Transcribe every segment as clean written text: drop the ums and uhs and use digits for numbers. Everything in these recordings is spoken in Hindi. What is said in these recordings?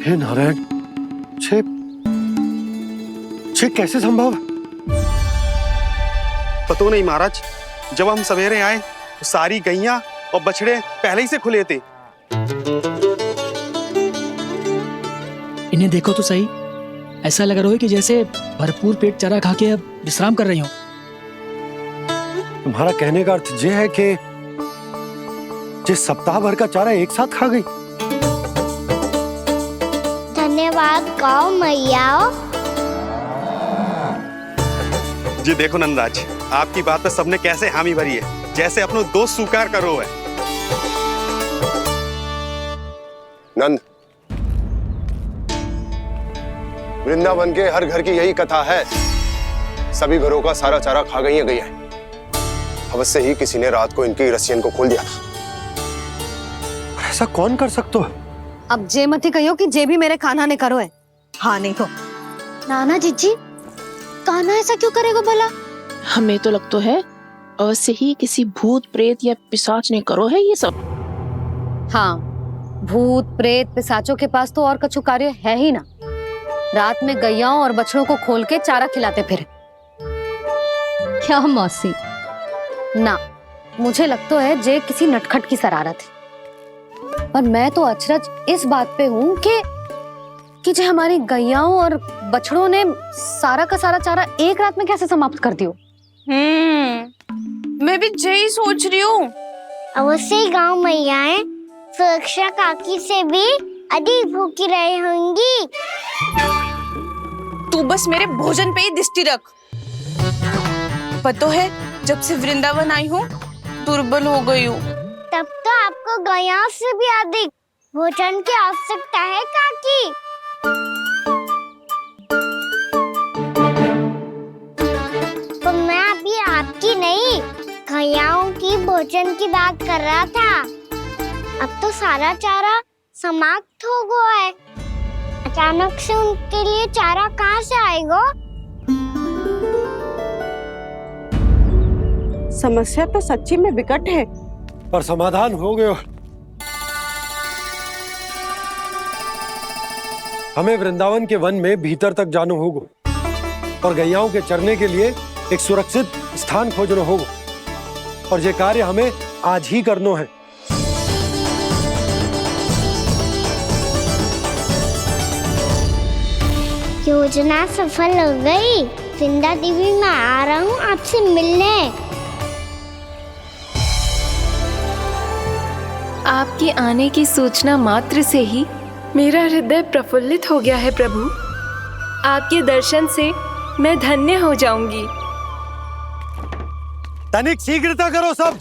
हे नारायण, छे कैसे संभव? पता नहीं महाराज, जब हम सवेरे आए तो सारी गैया और बछड़े पहले ही से खुले थे। इन्हें देखो तो सही, ऐसा लग रहा है कि जैसे भरपूर पेट चारा खा के अब विश्राम कर रही हो। तुम्हारा कहने का अर्थ यह है कि जिस सप्ताह भर का चारा एक साथ खा गई। धन्यवाद गौ मैया। जी देखो नंदराज, आपकी बात पे सबने कैसे हामी भरी है, जैसे अपनो दोस्त स्वीकार करो है। नंद, वृंदावन के हर घर की यही कथा है। सभी घरों का सारा चारा खा गई है। अवश्य ही किसी ने रात को इनकी रस्सियन को खोल दिया था। ऐसा कौन कर सकता है? अब जे मत ही कहियो कि जे भी मेरे कान्हा ने करो है। हाँ नहीं तो नाना जीजी, कान्हा ऐसा क्यों करेगा भला? हमें तो लगता है अवश्य ही किसी भूत प्रेत या पिशाच ने करो है ये सब। हाँ, भूत प्रेत पिशाचों के पास तो और कछु कार्य है ही ना। रात में गैयाओं और बछड़ों को खोल के चारा खिलाते फिर। क्या मौसी? ना, मुझे लगता है जे किसी नटखट की शरारत है। पर मैं तो अचरज इस बात पे हूँ कि जो हमारी गैयाओं और बछड़ों ने सारा का सारा चारा एक रात में कैसे समाप्त कर दियो। मैं भी यही सोच रही हूँ। अवश्य ही गाँव मैयाएं सुरक्षा काकी से भी अधिक भूखी रही होंगी। तू बस मेरे भोजन पे ही दृष्टि रख। पता है, जब से वृंदावन आई हूँ दुर्बल हो गई हूँ। तब तो आपको गैयाओं से भी अधिक भोजन की आवश्यकता है काकी। तो मैं अभी आपकी नहीं, गैयाओं की भोजन की बात कर रहा था। अब तो सारा चारा समाप्त हो गया है। अचानक से उनके लिए चारा कहाँ से आएगा? समस्या तो सच्ची में विकट है, पर समाधान हो गयो। हमें वृंदावन के वन में भीतर तक जाना होगा और गैयाओं के चरने के लिए एक सुरक्षित स्थान खोजना होगा, और ये कार्य हमें आज ही करना है। योजना सफल हो गई। वृंदा देवी, मैं आ रहा हूँ आपसे मिलने। आपके आने की सूचना मात्र से ही मेरा हृदय प्रफुल्लित हो गया है प्रभु। आपके दर्शन से मैं धन्य हो जाऊंगी। तनिक शीघ्रता करो सब,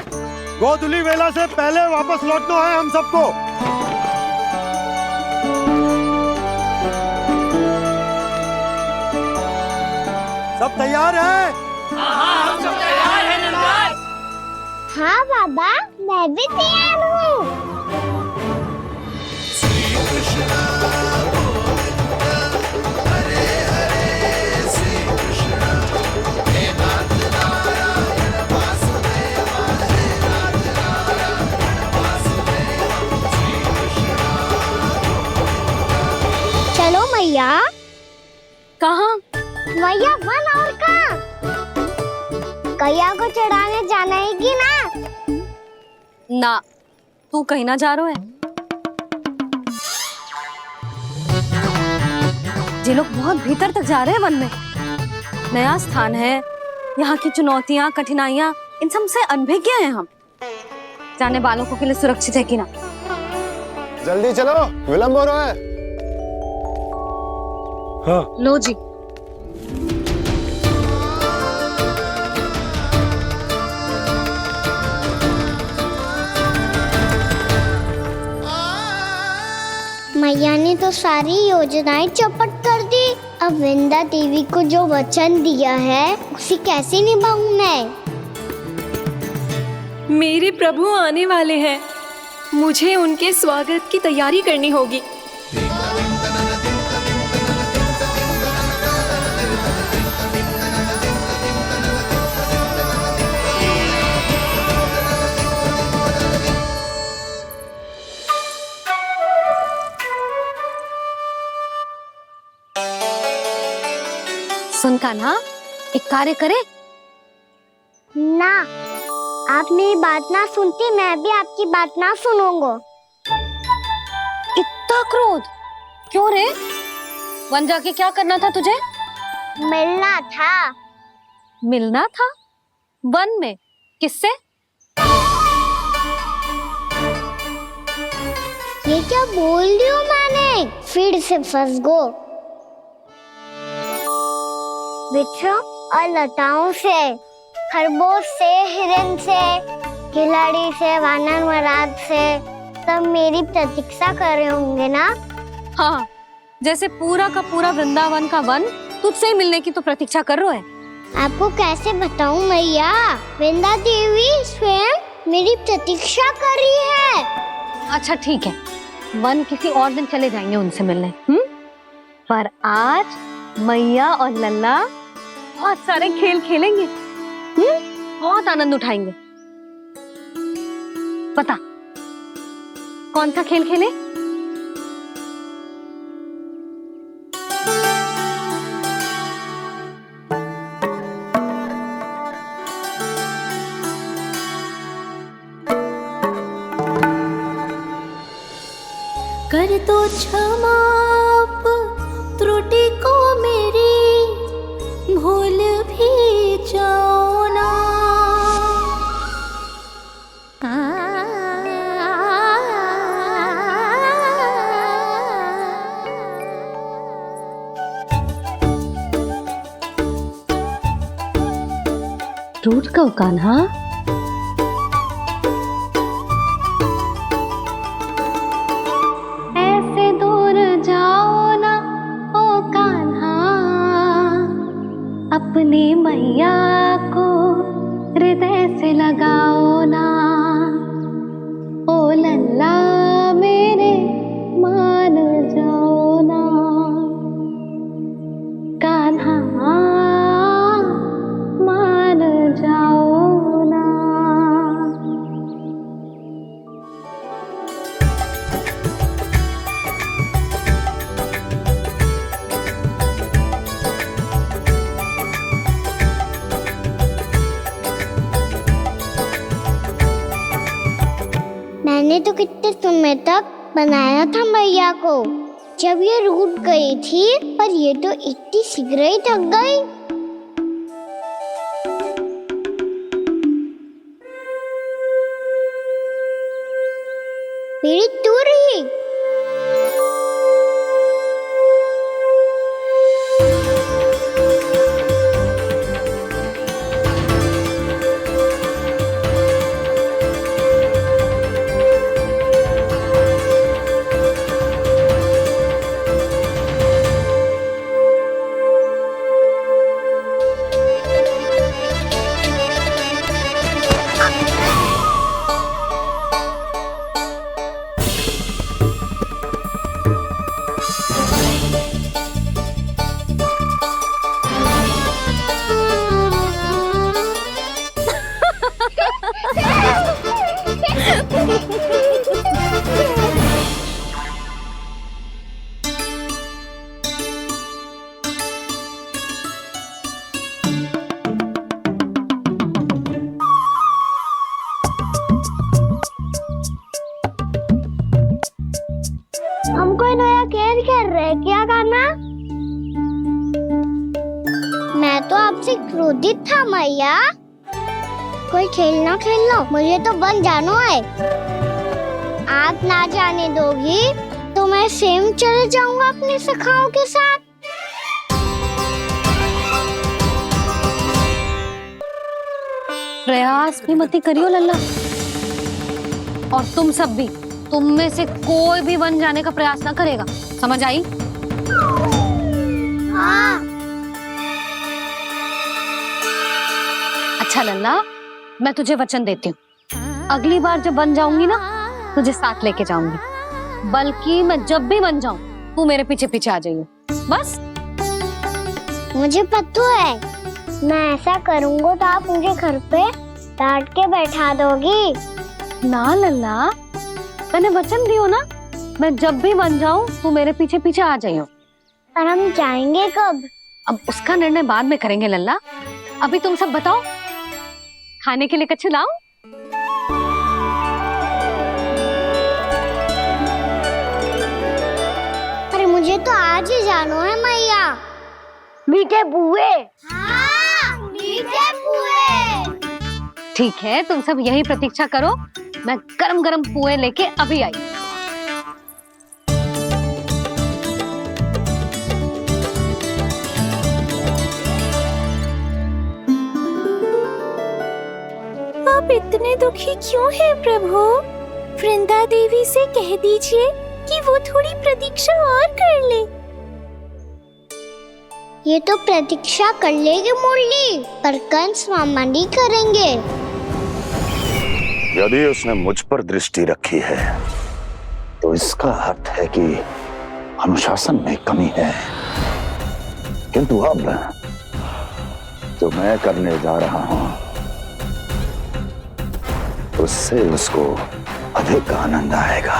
गोधुली वेला से पहले वापस लौटना है हम सबको। सब तैयार है? हाँ, हम सब तैयार हैं नंदराज। हाँ बाबा, मैं भी तैयार हूँ। चलो मैया। कहाँ? मैया वन और कहाँ? गैया को चढ़ाने जाना है कि ना? ना, तू कहीं ना जा रहा है। ये लोग बहुत भीतर तक जा रहे हैं वन में। नया स्थान है, यहाँ की चुनौतियाँ कठिनाइयाँ इन सब से अनभिज्ञ हैं हम। जाने वालों के लिए सुरक्षित है कि ना? जल्दी चलो, विलंब हो रहा है। हाँ। लो जी। मैया ने तो सारी योजनाएं चौपट कर दी। अब वृंदा देवी को जो वचन दिया है उसे कैसे निभाऊं मैं? मेरे प्रभु आने वाले हैं, मुझे उनके स्वागत की तैयारी करनी होगी। कान्हा, एक कार्य करे। ना, आप मेरी बात ना सुनती, मैं भी आपकी बात ना सुनूंगा। इतना क्रोध क्यों रे? वन जाके क्या करना था तुझे? मिलना था। मिलना था? वन में? किससे? ये क्या बोल रही हूँ मैंने? फिर से फंस गो। वृक्षों और लताओं से, खरगोश से, हिरन से, खिलाड़ी से, वानर महाराज से, सब मेरी प्रतीक्षा कर रहे होंगे ना? हाँ, जैसे पूरा का पूरा वृंदावन का वन तुझसे ही मिलने की तो प्रतीक्षा कर रहा है। आपको कैसे बताऊं मैया? वृंदा देवी स्वयं मेरी प्रतीक्षा कर रही है। अच्छा ठीक है, वन किसी और दिन चले जाएंगे उनसे मिलने। पर आज मैया और लल्ला बहुत सारे खेल खेलेंगे। बहुत आनंद उठाएंगे। बता कौन सा खेल खेले? कर दो क्षमा त्रुटि को मेरी, भूल भी जाओ ना। टूट कब कान्हा? ऐसे दूर जाओ ना ओ कान्हा, अपनी मैया को हृदय से लगाओ ना। ओ लल्ला मेरे मान जाओ ना, कान्हा मान जाओ ना। मैंने तो कितने समय तक बनाया था मैया को, जब ये रूठ गई थी, पर ये तो इतनी शीघ्र ही थक गई। मेरी दूर ही। हमको नया कैद कर रहे, क्या करना? मैं तो आपसे क्रोधित था मैया। कोई खेलना खेल लो, मुझे तो बन जाना है। आप ना जाने दोगी तो मैं स्वयं चले जाऊंगा अपने सखाओं के साथ। प्रयास भी मत करियो लल्ला, और तुम सब भी, तुम में से कोई भी वन जाने का प्रयास ना करेगा, समझ आई? हाँ। अच्छा लल्ला, मैं तुझे वचन देती हूँ, अगली बार जब बन जाऊंगी ना, तुझे साथ लेके जाऊंगी। बल्कि मैं जब भी बन जाऊं, तू मेरे पीछे पीछे आ जाइयो, बस। मुझे पता है, मैं ऐसा करूंगा तो आप मुझे घर पे डांट के बैठा दोगी। ना लल्ला, मैंने वचन दियो ना, मैं जब भी बन जाऊं, तू मेरे पीछे पीछे आ जाइयो। पर हम जाएंगे कब? अब उसका निर्णय बाद में करेंगे लल्ला। अभी तुम सब बताओ, खाने के लिए कुछ लाऊं? अरे मुझे तो आज ही जाना है मैया। मीठे पुए। हाँ, मीठे पुए। ठीक है, तुम सब यही प्रतीक्षा करो, मैं गरम गरम पुए लेके अभी आई। आप इतने दुखी क्यों हैं प्रभु? वृंदा देवी से कह दीजिए कि वो थोड़ी प्रतीक्षा और कर ले। ये तो प्रतीक्षा कर लेगी मुरली, पर कंस मामा नहीं करेंगे। यदि उसने मुझ पर दृष्टि रखी है तो इसका अर्थ है कि अनुशासन में कमी है। किंतु अब जो मैं करने जा रहा हूं उससे उसको अधिक आनंद आएगा।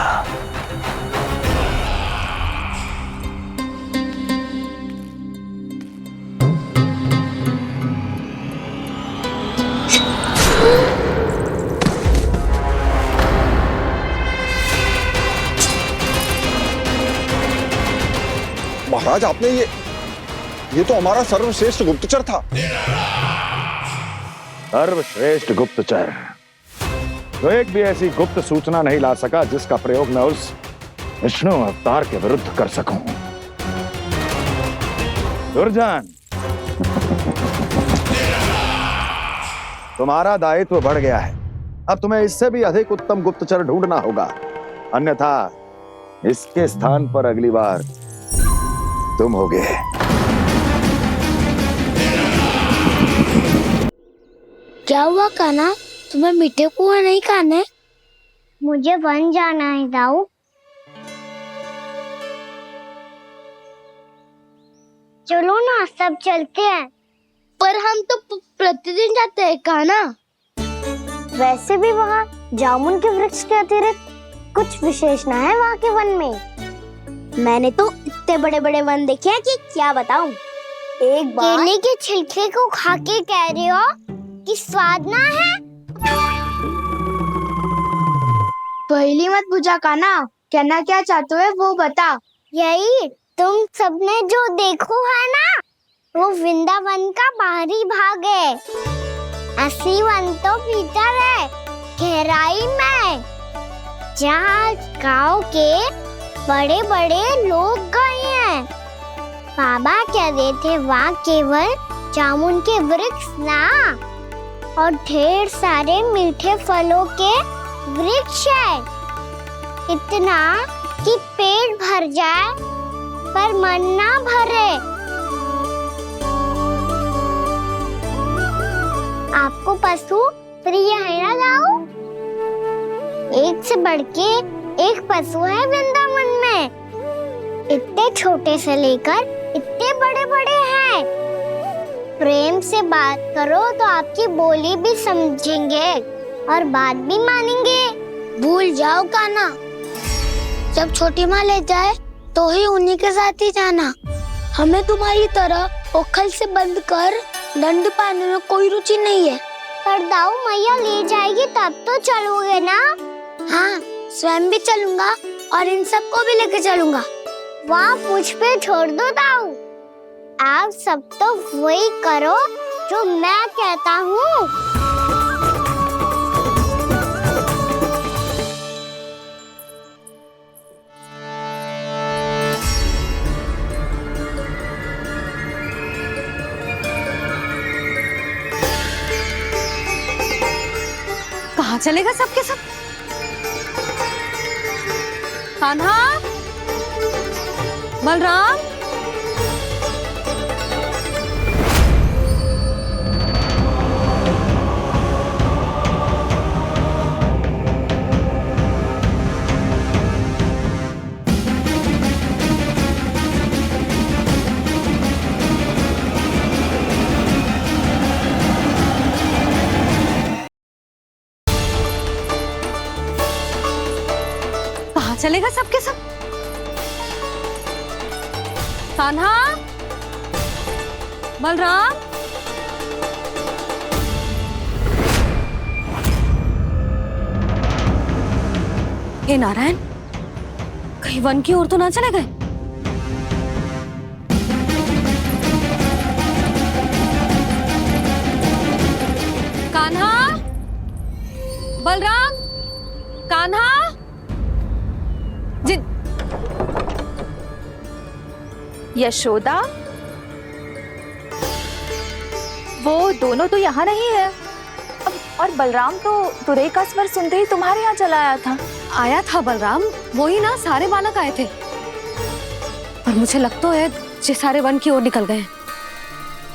महाराज, आपने ये तो हमारा सर्वश्रेष्ठ गुप्तचर था। सर्वश्रेष्ठ गुप्तचर तो एक भी ऐसी गुप्त सूचना नहीं ला सका जिसका प्रयोग मैं उस विष्णु अवतार के विरुद्ध कर सकूं। दुर्जन, तुम्हारा दायित्व बढ़ गया है। अब तुम्हें इससे भी अधिक उत्तम गुप्तचर ढूंढना होगा, अन्यथा इसके स्थान पर अगली बार तुम होगे। क्या हुआ कान्हा, तुम्हें मीठे पुआ नहीं खाने? मुझे वन जाना है दाऊ। चलो ना, सब चलते हैं। पर हम तो प्रतिदिन जाते हैं कान्हा। वैसे भी वहाँ जामुन के वृक्ष के अतिरिक्त कुछ विशेष ना है वहाँ के वन में। मैंने तो इतने बड़े बड़े वन देखे हैं कि क्या बताऊं। एक बार केले के छिलके को खा के कह रहे हो कि स्वाद ना है? पहली मत पूछा कान्हा, कहना क्या चाहते हो वो बता। यही तुम सबने जो देखो है ना, वो वृंदावन का बाहरी भाग है। असली वन तो भीतर है, गहराई में, जहाँ गाँव के बड़े बड़े लोग गए हैं। बाबा कह रहे थे वहाँ केवल जामुन के वृक्ष ना, और ढेर सारे मीठे फलों के वृक्ष है। इतना कि पेट भर जाए पर मन ना भरे। आपको पशु प्रिय है ना दाऊ? एक से बढ़ के एक पशु है वृंदावन में। इतने छोटे से लेकर इतने बड़े बड़े हैं। प्रेम से बात करो तो आपकी बोली भी समझेंगे और बात भी मानेंगे। भूल जाओ कान्हा, जब छोटी माँ ले जाए तो ही उन्हीं के साथ ही जाना। हमें तुम्हारी तरह ओखल से बंद कर दंड पाने में कोई रुचि नहीं है। पर दाऊ मैया ले जाएगी तब तो चलोगे ना? हाँ, स्वयं भी चलूंगा और इन सबको भी लेके चलूंगा। वहाँ मुझ पे छोड़ दो दाऊ। आप सब तो वही करो जो मैं कहता हूँ। कहाँ चलेगा सबके सब? कान्हा, बलराम, चलेगा सबके सब? कान्हा, बलराम, हे नारायण, कहीं वन की ओर तो ना चले गए? कान्हा, बलराम, कान्हा, जिन यशोदा, वो दोनों तो यहाँ नहीं है। और बलराम तो तुरई का स्वर सुनते ही तुम्हारे यहाँ चला आया था। आया था बलराम, वही ना सारे बालक आए थे। पर मुझे लग तो है ये सारे वन की ओर निकल गए।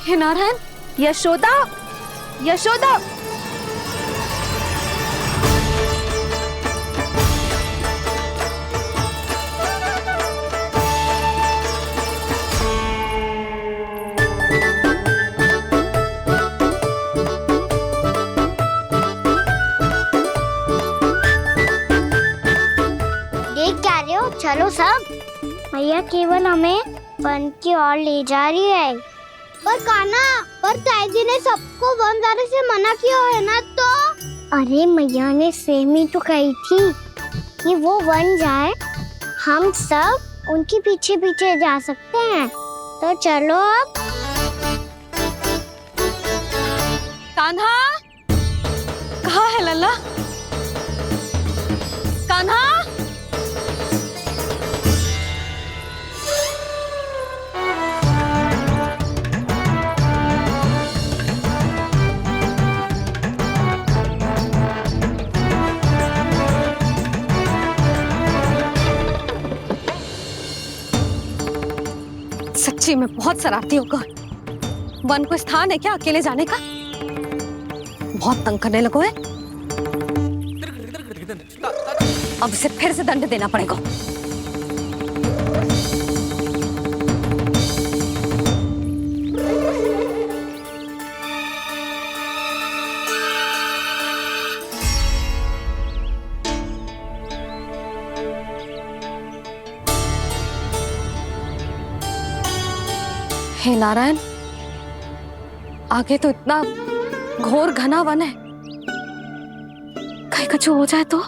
हे नारायण, यशोदा, यशोदा, चलो सब, भैया केवल हमें वन की ओर ले जा रही है। पर कान्हा, पर ताईजी ने सबको वन जाने से मना किया है ना। तो अरे मैया ने सेम ही तो कही थी कि वो वन जाए, हम सब उनके पीछे पीछे जा सकते हैं। तो चलो अब। कान्हा, कहाँ है लल्ला? कान्हा, सच्ची में बहुत शरारती होकर। वन को स्थान है क्या अकेले जाने का? बहुत तंग करने लगो है। अब इसे फिर से दंड देना पड़ेगा। हे नारायण, आगे तो इतना घोर घना वन है, कहीं कुछ हो जाए तो?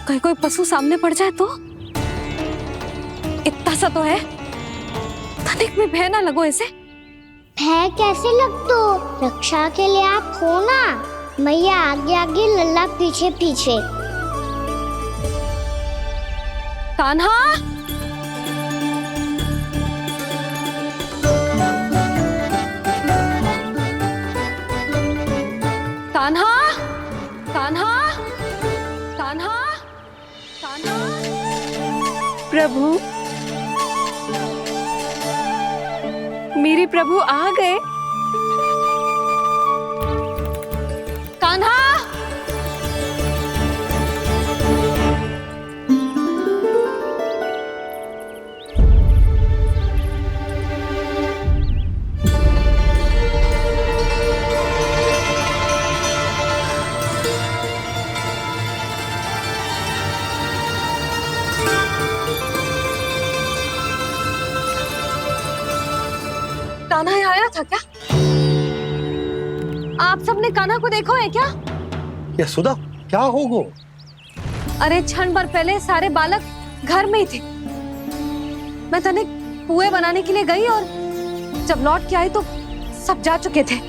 कहीं कोई पशु सामने पड़ जाए तो? इतना सा तो है, तनिक में भय ना लगो इसे। भय कैसे लग तो? रक्षा के लिए आप हो ना। मैया आगे आगे, लल्ला पीछे पीछे। कान्हा, कान्हा, कान्हा, कान्हा, कान्हा। प्रभु, मेरे प्रभु आ गए। कान्हा, कान्हा यहाँ आया था क्या? आप सबने कान्हा को देखो है क्या? यशोदा, क्या होगो? अरे क्षण भर पहले सारे बालक घर में ही थे। मैं तनिक पुए बनाने के लिए गई और जब लौट के आई तो सब जा चुके थे।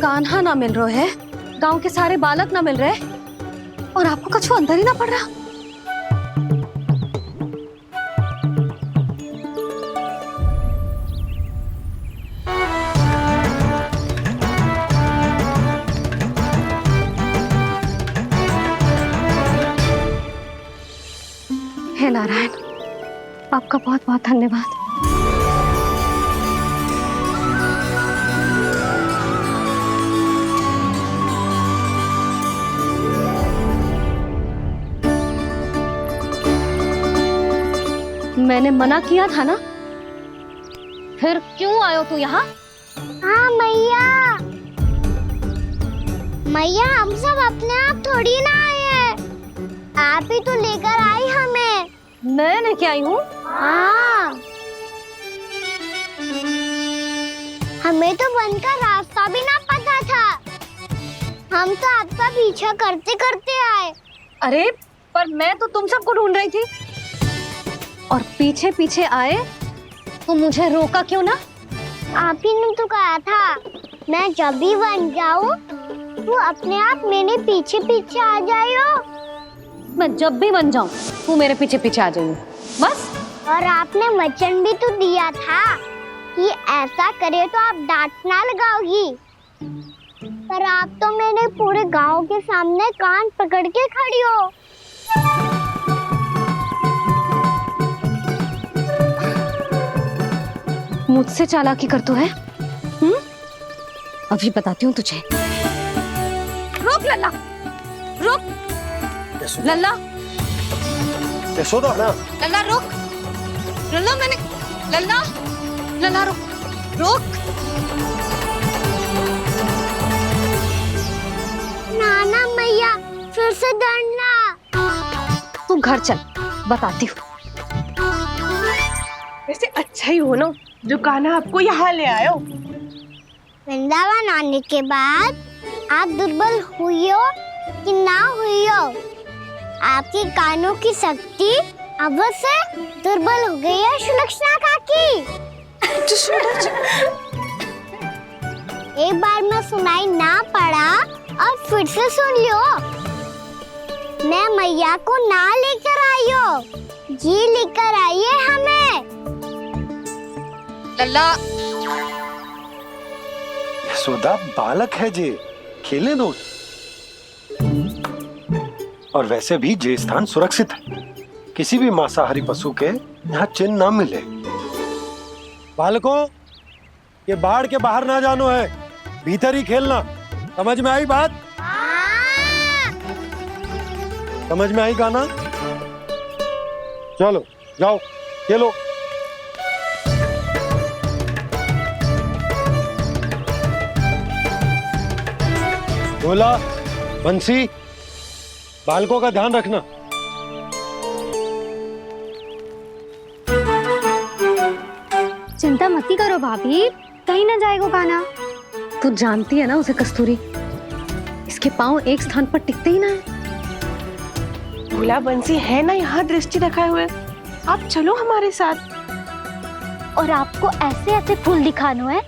कान्हा ना मिल रहे है, गांव के सारे बालक ना मिल रहे, और आपको कछु अंदर ही ना पड़ रहा। हे नारायण, आपका बहुत बहुत धन्यवाद। मैंने मना किया था ना, फिर क्यों आयो तू यहाँ? हाँ मैया, मैया हम सब अपने आप थोड़ी ना आए हैं, आप ही तो लेकर आई हमें। मैं लेके आई हूँ? हाँ, हमें तो वन का रास्ता भी ना पता था, हम तो आपका पीछा करते करते आए। अरे पर मैं तो तुम सबको ढूंढ रही थी, और पीछे पीछे आए तो मुझे रोका क्यों ना? आप ही ने तो कहा था मैं जब भी बन जाऊं तू अपने आप मेरे पीछे पीछे आ जाइयो। मैं जब भी बन जाऊं तू मेरे पीछे पीछे आ जाइयो, बस। और आपने वचन भी तो दिया था कि ऐसा करे तो आप डांट ना लगाओगी, पर आप तो मेरे पूरे गांव के सामने कान पकड़ के खड़ी हो। मुझसे चालाकी कर तो है? अभी बताती हूँ तुझे। रुक लल्ला, रुक लल्ला, यशोदा ना, लल्ला रुक, लल्ला मैंने, लल्ला, लल्ला रुक, रुक। नाना मैया फिर से डरना। तू घर चल, बताती हूँ। वैसे अच्छा ही हो ना जो कान्हा आपको यहाँ ले आयो। वृंदावन आने के बाद आप दुर्बल हुई हो कि ना हुई हो, आपके कानों की शक्ति अब से दुर्बल हो गई है सुलक्षणा काकी। एक बार में सुनाई ना पड़ा और फिर से सुन लियो। मैं मैया को ना लेकर आई हो, जी लेकर आई है हमें। लल्ला, यशोदा बालक है जे, खेलने दो। और वैसे भी जे स्थान सुरक्षित है, किसी भी मांसाहारी पशु के यहाँ चिन्ह ना मिले। बालकों, ये बाढ़ के बाहर ना जानो है, भीतर ही खेलना। समझ में आई बात? समझ में आई गाना? चलो जाओ खेलो। भोला, बंसी, बालकों का ध्यान रखना। चिंता मती करो भाभी, कहीं ना जाएगा कान्हा। तू जानती है ना उसे कस्तूरी, इसके पांव एक स्थान पर टिकते ही ना है। भोला बंसी है ना यहाँ दृष्टि रखाए हुए, आप चलो हमारे साथ। और आपको ऐसे ऐसे फूल दिखानो है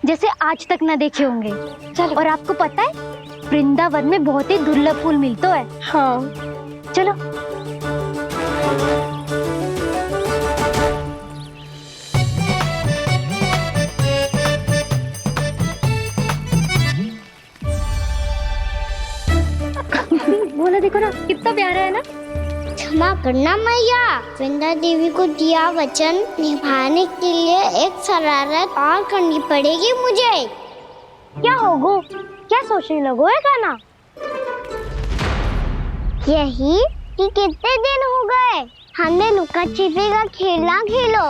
जैसे आज तक ना देखे होंगे। चलो। और आपको पता है वृंदावन में बहुत ही दुर्लभ फूल मिलते हैं। हाँ चलो। बोला देखो ना कितना प्यारा है ना। क्षमा करना मैया, वृंदा देवी को दिया वचन निभाने के लिए एक शरारत और करनी पड़ेगी मुझे। क्या होगो? क्या सोचने लगो है कान्हा? यही कि कितने दिन हो गए हमने लुका छिपी का खेलना खेलो,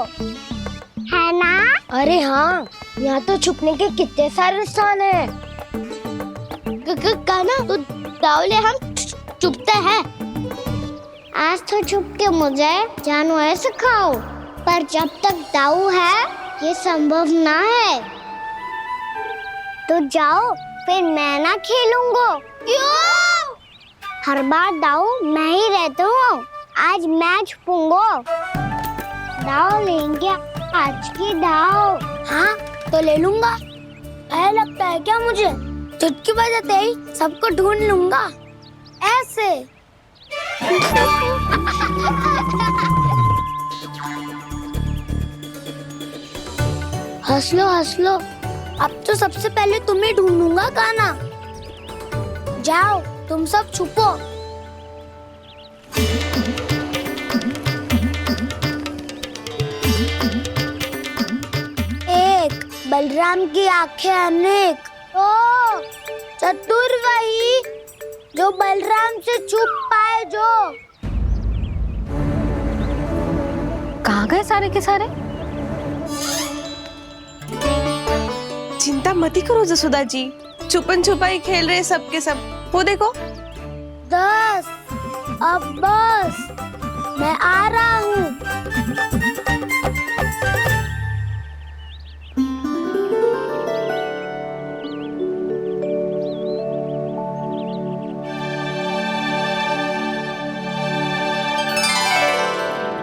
है ना? अरे हाँ, यहाँ तो छुपने के कितने सारे स्थान है। कान्हा तो दावले हम छुपते हैं। आज तो छुप के मुझे जानवर सिखाओ, पर जब तक दाऊ है ये संभव ना है। तो जाओ, फिर मैं ना खेलूंगा। क्यों? हर बार दाऊ मैं ही रहता हूँ, आज मैं छुपूंगा। दाऊ लेंगे आज की दाऊ। हाँ तो ले लूंगा। ऐसा लगता है क्या मुझे? चुटकी बजाते ही सबको ढूंढ लूंगा ऐसे। हंस लो, अब तो सबसे पहले तुम्हें ढूंढूंगा कान्हा। जाओ तुम सब छुपो। एक, बलराम की आंखें अनेक। ओ, चतुर वही जो बलराम से छुप पाए जो। कहाँ गए सारे के सारे? चिंता मत करो जसोदा जी, छुपन छुपाई खेल रहे सबके सब। वो देखो 10 अब बस, मैं आ रहा हूँ।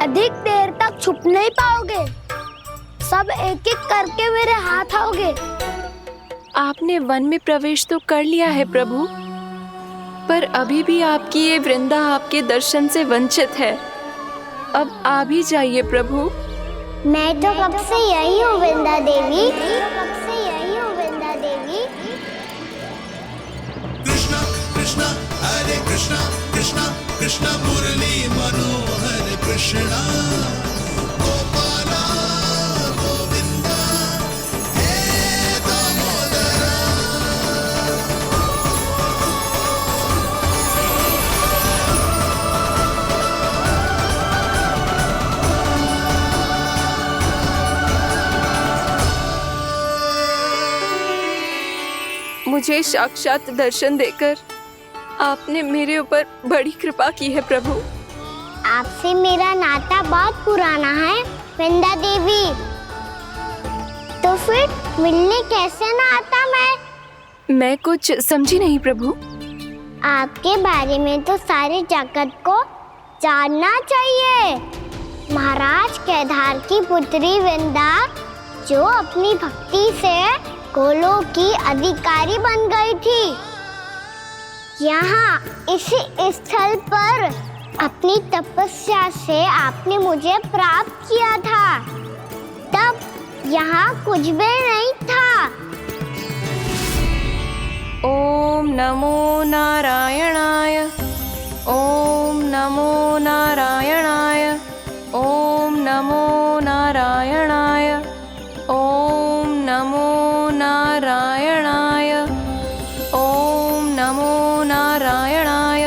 अधिक देर तक छुप नहीं पाओगे, सब एक एक करके मेरे हाथ आओगे। आपने वन में प्रवेश तो कर लिया है प्रभु, पर अभी भी आपकी ये वृंदा आपके दर्शन से वंचित है। अब आप ही जाइए प्रभु। मैं तो कब से यही हूँ वृंदा देवी, कब से यही हूँ वृंदा देवी। कृष्णा कृष्णा हरे कृष्णा कृष्णा कृष्णा मुरली मनोहर कृष्णा गोपाला गोविंदा हे दामोदरा। मुझे साक्षात दर्शन देकर आपने मेरे ऊपर बड़ी कृपा की है प्रभु। आपसे मेरा नाता बहुत पुराना है वृंदा देवी, तो फिर मिलने कैसे ना आता मैं कुछ समझी नहीं प्रभु। आपके बारे में तो सारे जगत को जानना चाहिए। महाराज केदार की पुत्री वृंदा, जो अपनी भक्ति से गोलों की अधिकारी बन गई थी, यहाँ इसी स्थल पर अपनी तपस्या से आपने मुझे प्राप्त किया था। तब यहाँ कुछ भी नहीं था। ओम नमो नारायणाय, ओम नमो नारायणाय, ओम नमो नारायणाय, ओम नमो नारायणाय, ओम नमो नारायणाय,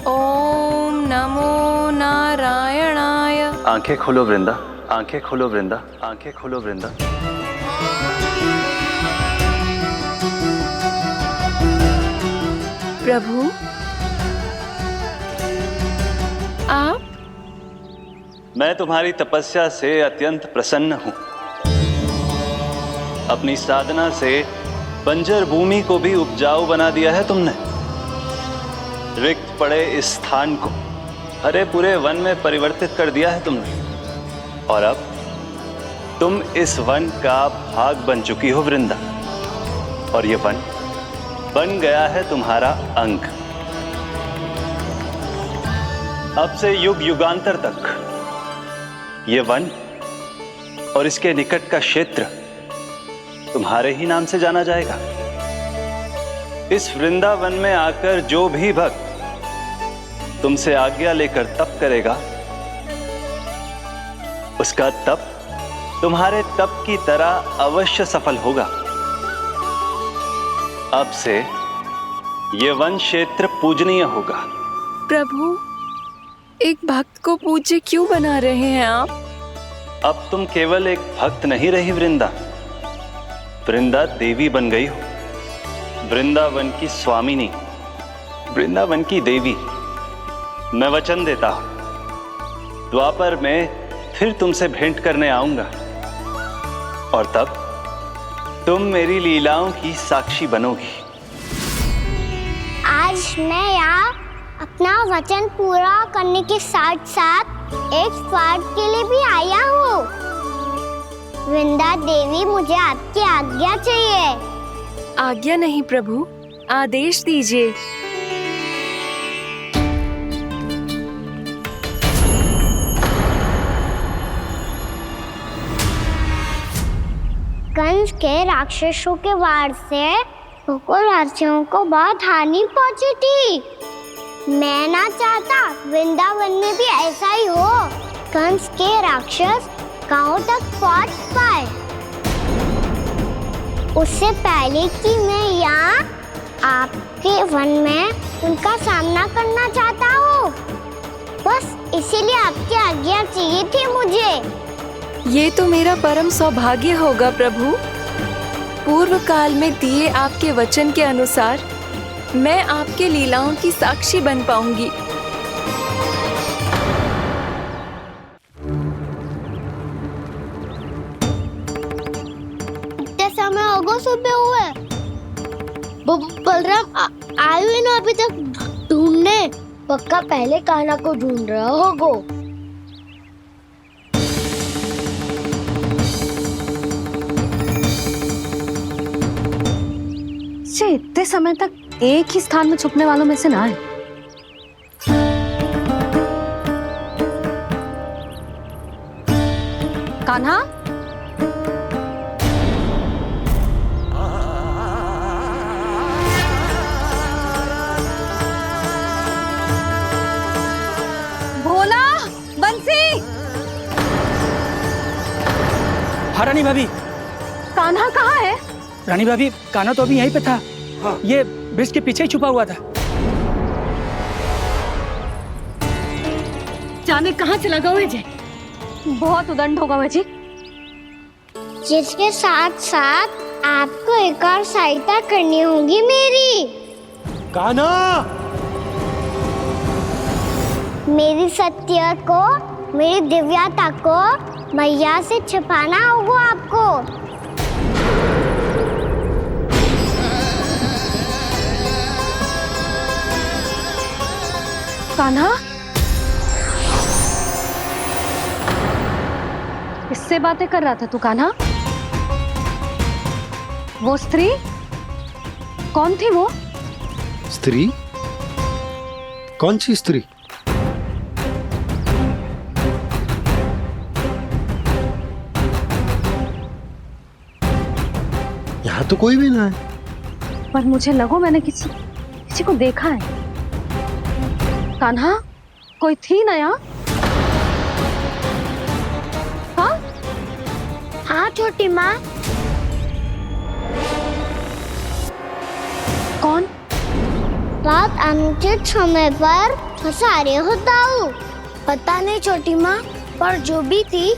ओम नमो नारायणाय। आंखें खोलो वृंदा, आंखें खोलो वृंदा, आंखें खोलो वृंदा। प्रभु आप? मैं तुम्हारी तपस्या से अत्यंत प्रसन्न हूं। अपनी साधना से बंजर भूमि को भी उपजाऊ बना दिया है तुमने। रिक्त पड़े इस स्थान को हरे पूरे वन में परिवर्तित कर दिया है तुमने, और अब तुम इस वन का भाग बन चुकी हो वृंदा, और ये वन बन गया है तुम्हारा अंग। अब से युग युगांतर तक ये वन और इसके निकट का क्षेत्र तुम्हारे ही नाम से जाना जाएगा। इस वृंदावन में आकर जो भी भक्त तुमसे आज्ञा लेकर तप करेगा, उसका तप तुम्हारे तप की तरह अवश्य सफल होगा। अब से ये वन क्षेत्र पूजनीय होगा। प्रभु, एक भक्त को पूज्य क्यों बना रहे हैं आप? अब तुम केवल एक भक्त नहीं रही वृंदा, वृंदा देवी बन गई हो। वृंदावन की स्वामिनी, वृंदावन की देवी। मैं वचन देता हूं, द्वापर में फिर तुमसे भेंट करने आऊंगा, और तब तुम मेरी लीलाओं की साक्षी बनोगी। आज मैं यहाँ अपना वचन पूरा करने के साथ साथ एक स्वार्थ के लिए भी आया हूँ। वृंदा देवी, मुझे आपकी आज्ञा चाहिए। आज्ञा नहीं प्रभु, आदेश दीजिए। कंस के राक्षसों के वार से गोकुलवासियों को बहुत हानि पहुंची थी। मैं ना चाहता वृंदावन में भी ऐसा ही हो। कंस के राक्षस गांव तक पहुंच पाए, उससे पहले कि मैं यहाँ आपके वन में उनका सामना करना चाहता हूँ। बस इसीलिए आपकी आज्ञा चाहिए थी मुझे। ये तो मेरा परम सौभाग्य होगा प्रभु। पूर्व काल में दिए आपके वचन के अनुसार मैं आपके लीलाओं की साक्षी बन पाऊंगी। इतने समय होगा सुबह हुए, बलराम आए हुए ना अभी तक ढूंढने। पक्का पहले कान्हा को ढूंढ रहा होगा। इतने समय तक एक ही स्थान में छुपने वालों में से ना है। कान्हा, भोला, बंसी। हाँ रानी भाभी। कान्हा कहाँ है? रानी भाभी, कान्हा तो अभी यहीं पे था। हाँ। ये ब्रिज के पीछे ही छुपा हुआ था। जाने कहाँ चला गया है? बहुत उदंड होगा जी। जिसके साथ साथ आपको एक और सहायता करनी होगी मेरी। कान्हा, मेरी सत्य को, मेरी दिव्यता को मैया से छिपाना होगा आपको। कान्हा, किससे बातें कर रहा था तू कान्हा? वो स्त्री कौन थी? वो स्त्री? कौन सी स्त्री? यहाँ तो कोई भी ना है। पर मुझे लगो मैंने किसी को देखा है। कान्हा, कोई थी ना यहाँ? हाँ? हाँ छोटी माँ। कौन? रात अनुचित समय पर फंसारे होता हूँ। पता नहीं छोटी माँ, पर जो भी थी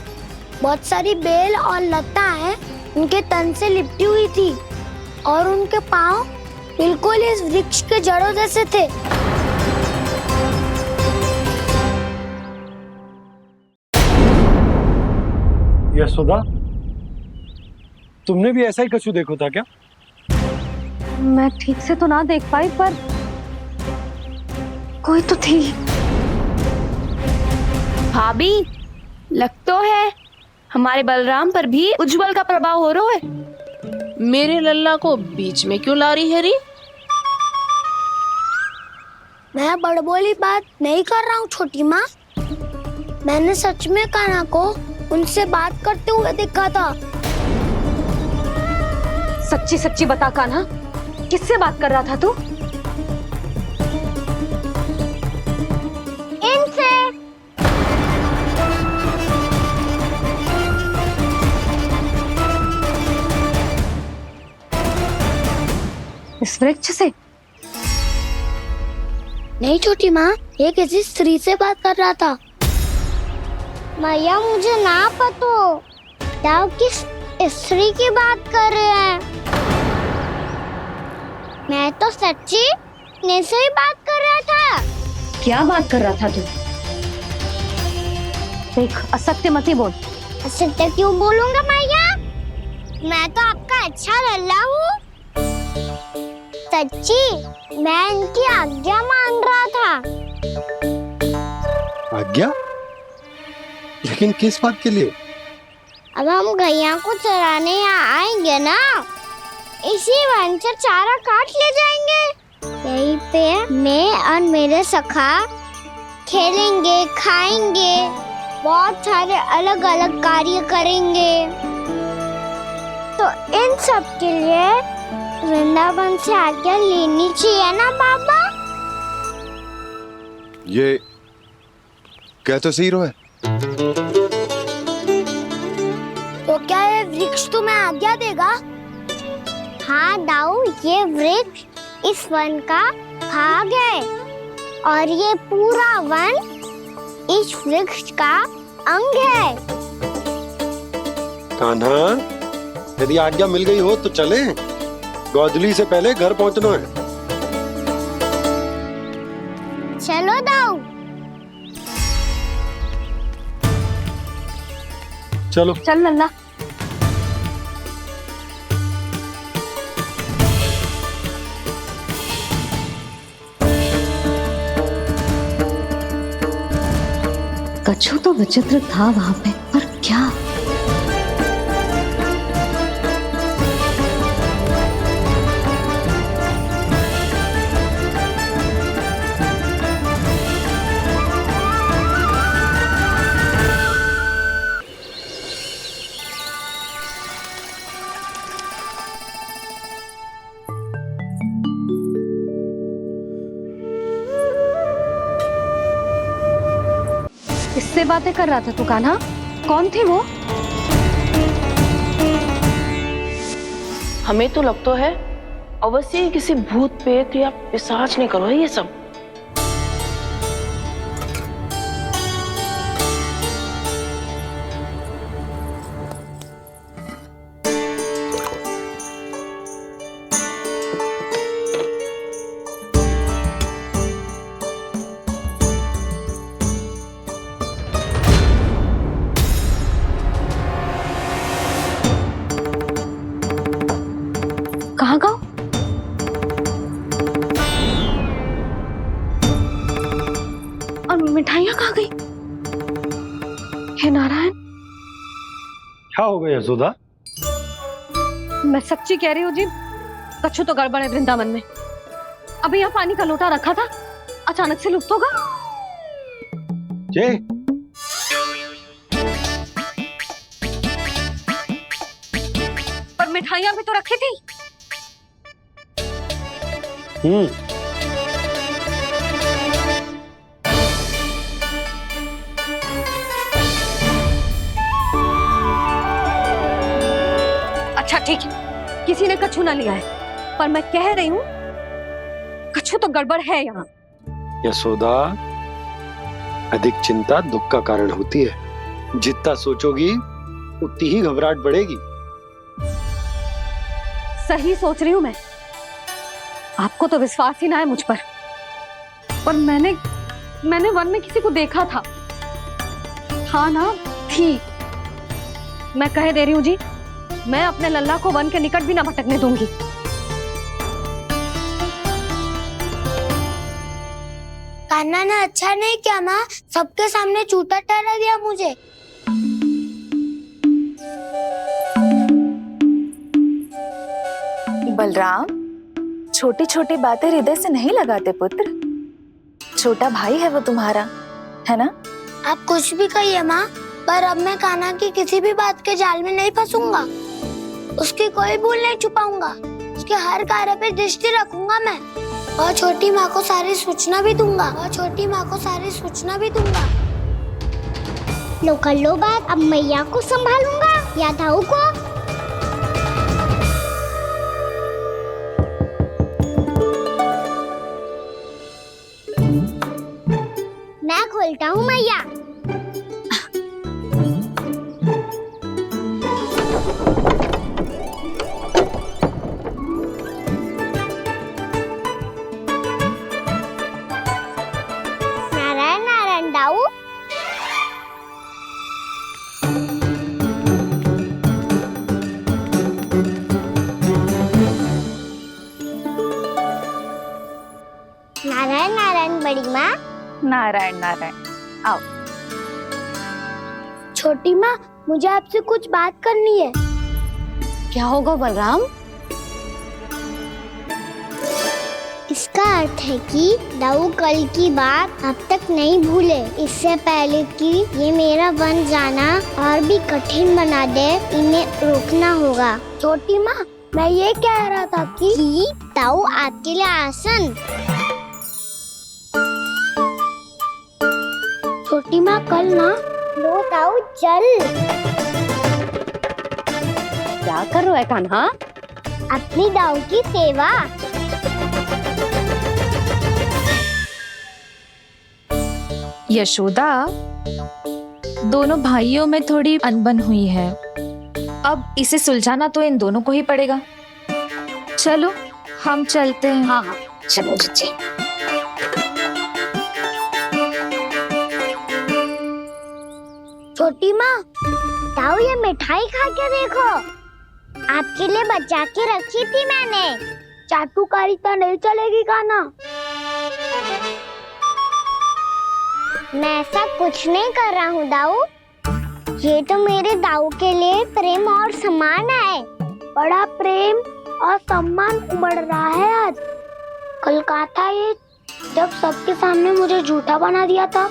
बहुत सारी बेल और लता है उनके तन से लिपटी हुई थी और उनके पाँव बिल्कुल इस वृक्ष के जड़ों जैसे थे। यशोदा, तुमने भी ऐसा ही कछु देखो था क्या? मैं ठीक से तो ना देख पाई, पर कोई तो थी। भाभी, लग तो है हमारे बलराम पर भी उज्जवल का प्रभाव हो रहा है। मेरे लल्ला को बीच में क्यों ला रही है री? मैं बड़बोली बात नहीं कर रहा हूँ छोटी माँ। मैंने सच में कान्हा को उनसे बात करते हुए देखा था। सच्ची सच्ची बता कान्हा, किससे बात कर रहा था तू? इनसे। इस वृक्ष से? नहीं छोटी माँ, ये किसी स्त्री से बात कर रहा था। मैया मुझे ना पता आप किस स्त्री की बात कर रहे हैं। मैं तो सच्ची ने से ही बात कर रहा था। क्या बात कर रहा था तू? देख, असत्य मत बोल। असत्य क्यों बोलूंगा मैया? मैं तो आपका अच्छा लल्ला हूँ। सच्ची मैं इनकी आज्ञा मान रहा था। आज्ञा? लेकिन किस बात के लिए? अब हम गैया को चराने यहाँ आएंगे ना, इसी वन से चारा काट ले जाएंगे। यहीं पे मैं और मेरे सखा खेलेंगे, खाएंगे, बहुत सारे अलग अलग कार्य करेंगे। तो इन सब के लिए वृंदावन से आज्ञा लेनी चाहिए ना बाबा? ये क्या तो सही रो है। तो क्या ये वृक्ष तुम्हें आज्ञा देगा? हाँ दाऊ, ये वृक्ष इस वन का भाग है और ये पूरा वन इस वृक्ष का अंग है। कान्हा, यदि आज्ञा मिल गई हो तो चले। गोधूली से पहले घर पहुंचना है। चलो दाऊ। चलो चल लल्ला। कछु तो विचित्र था वहां पे, पर क्या? किससे बातें कर रहा था तू कान्हा? कौन थी वो? हमें तो लगता है अवश्य ही किसी भूत प्रेत या पिशाच ने करो है ये सब। कहाँ गाँव? और मिठाइयाँ कहाँ गई? हे नारायण, क्या हो गया यशोदा? मैं सच्ची कह रही हूँ जी, कछु तो गड़बड़ है वृंदावन में। अभी यहाँ पानी का लोटा रखा था, अचानक से लुप्त होगा। जय, पर मिठाइयाँ भी तो रखी थी। अच्छा ठीक है, किसी ने कछु ना लिया है, पर मैं कह रही हूँ कछु तो गड़बड़ है यहाँ। यशोदा, अधिक चिंता दुख का कारण होती है। जितना सोचोगी उतनी ही घबराहट बढ़ेगी। सही सोच रही हूँ मैं। आपको तो विश्वास ही ना है मुझ पर मैंने वन में किसी को देखा था। हाँ ना, थी। मैं कह दे रही हूँ जी, मैं अपने लल्ला को वन के निकट भी ना भटकने दूंगी। कान्हा ने अच्छा नहीं किया माँ, सबके सामने चूता ठहरा दिया मुझे। बलराम, छोटी छोटी बातें हृदय से नहीं लगाते पुत्र। छोटा भाई है वो तुम्हारा, है ना? आप कुछ भी कहिए माँ, पर अब मैं कान्हा की किसी भी बात के जाल में नहीं फंसूंगा। उसकी कोई भूल नहीं छुपाऊंगा। उसके हर कार्य पे दृष्टि रखूंगा मैं, और छोटी माँ को सारी सूचना भी दूंगा। लो कर लो बात, अब मैया को संभालूंगा या दाऊ को। मैं खोलता हूँ मैया। नारायण नारायण दाऊ। नारायण नारायण बड़ी माँ। नारायण नारायण, आओ। छोटी माँ, मुझे आपसे कुछ बात करनी है। क्या होगा बलराम? इसका अर्थ है कि दाऊ कल की बात अब तक नहीं भूले। इससे पहले कि ये मेरा वन जाना और भी कठिन बना दे, इन्हें रोकना होगा। छोटी माँ, मैं ये कह रहा था कि दाऊ आपके लिए आसन। छोटी माँ, कल ना लो दाऊ चल। क्या कर रहा है कान्हा? अपनी दाऊ की सेवा। यशोदा, दोनों भाइयों में थोड़ी अनबन हुई है। अब इसे सुलझाना तो इन दोनों को ही पड़ेगा। चलो हम चलते हैं। हाँ हाँ चलो जी। छोटी माँ, ताऊ ये मिठाई खा के देखो, आपके लिए बचा के रखी थी मैंने। चाटुकारिता नहीं चलेगी खाना। मैं ऐसा कुछ नहीं कर रहा हूँ दाऊ, ये तो मेरे दाऊ के लिए प्रेम और सम्मान है। बड़ा प्रेम और सम्मान उमड़ रहा है आज। कल कहा था ये जब सबके सामने मुझे झूठा बना दिया था।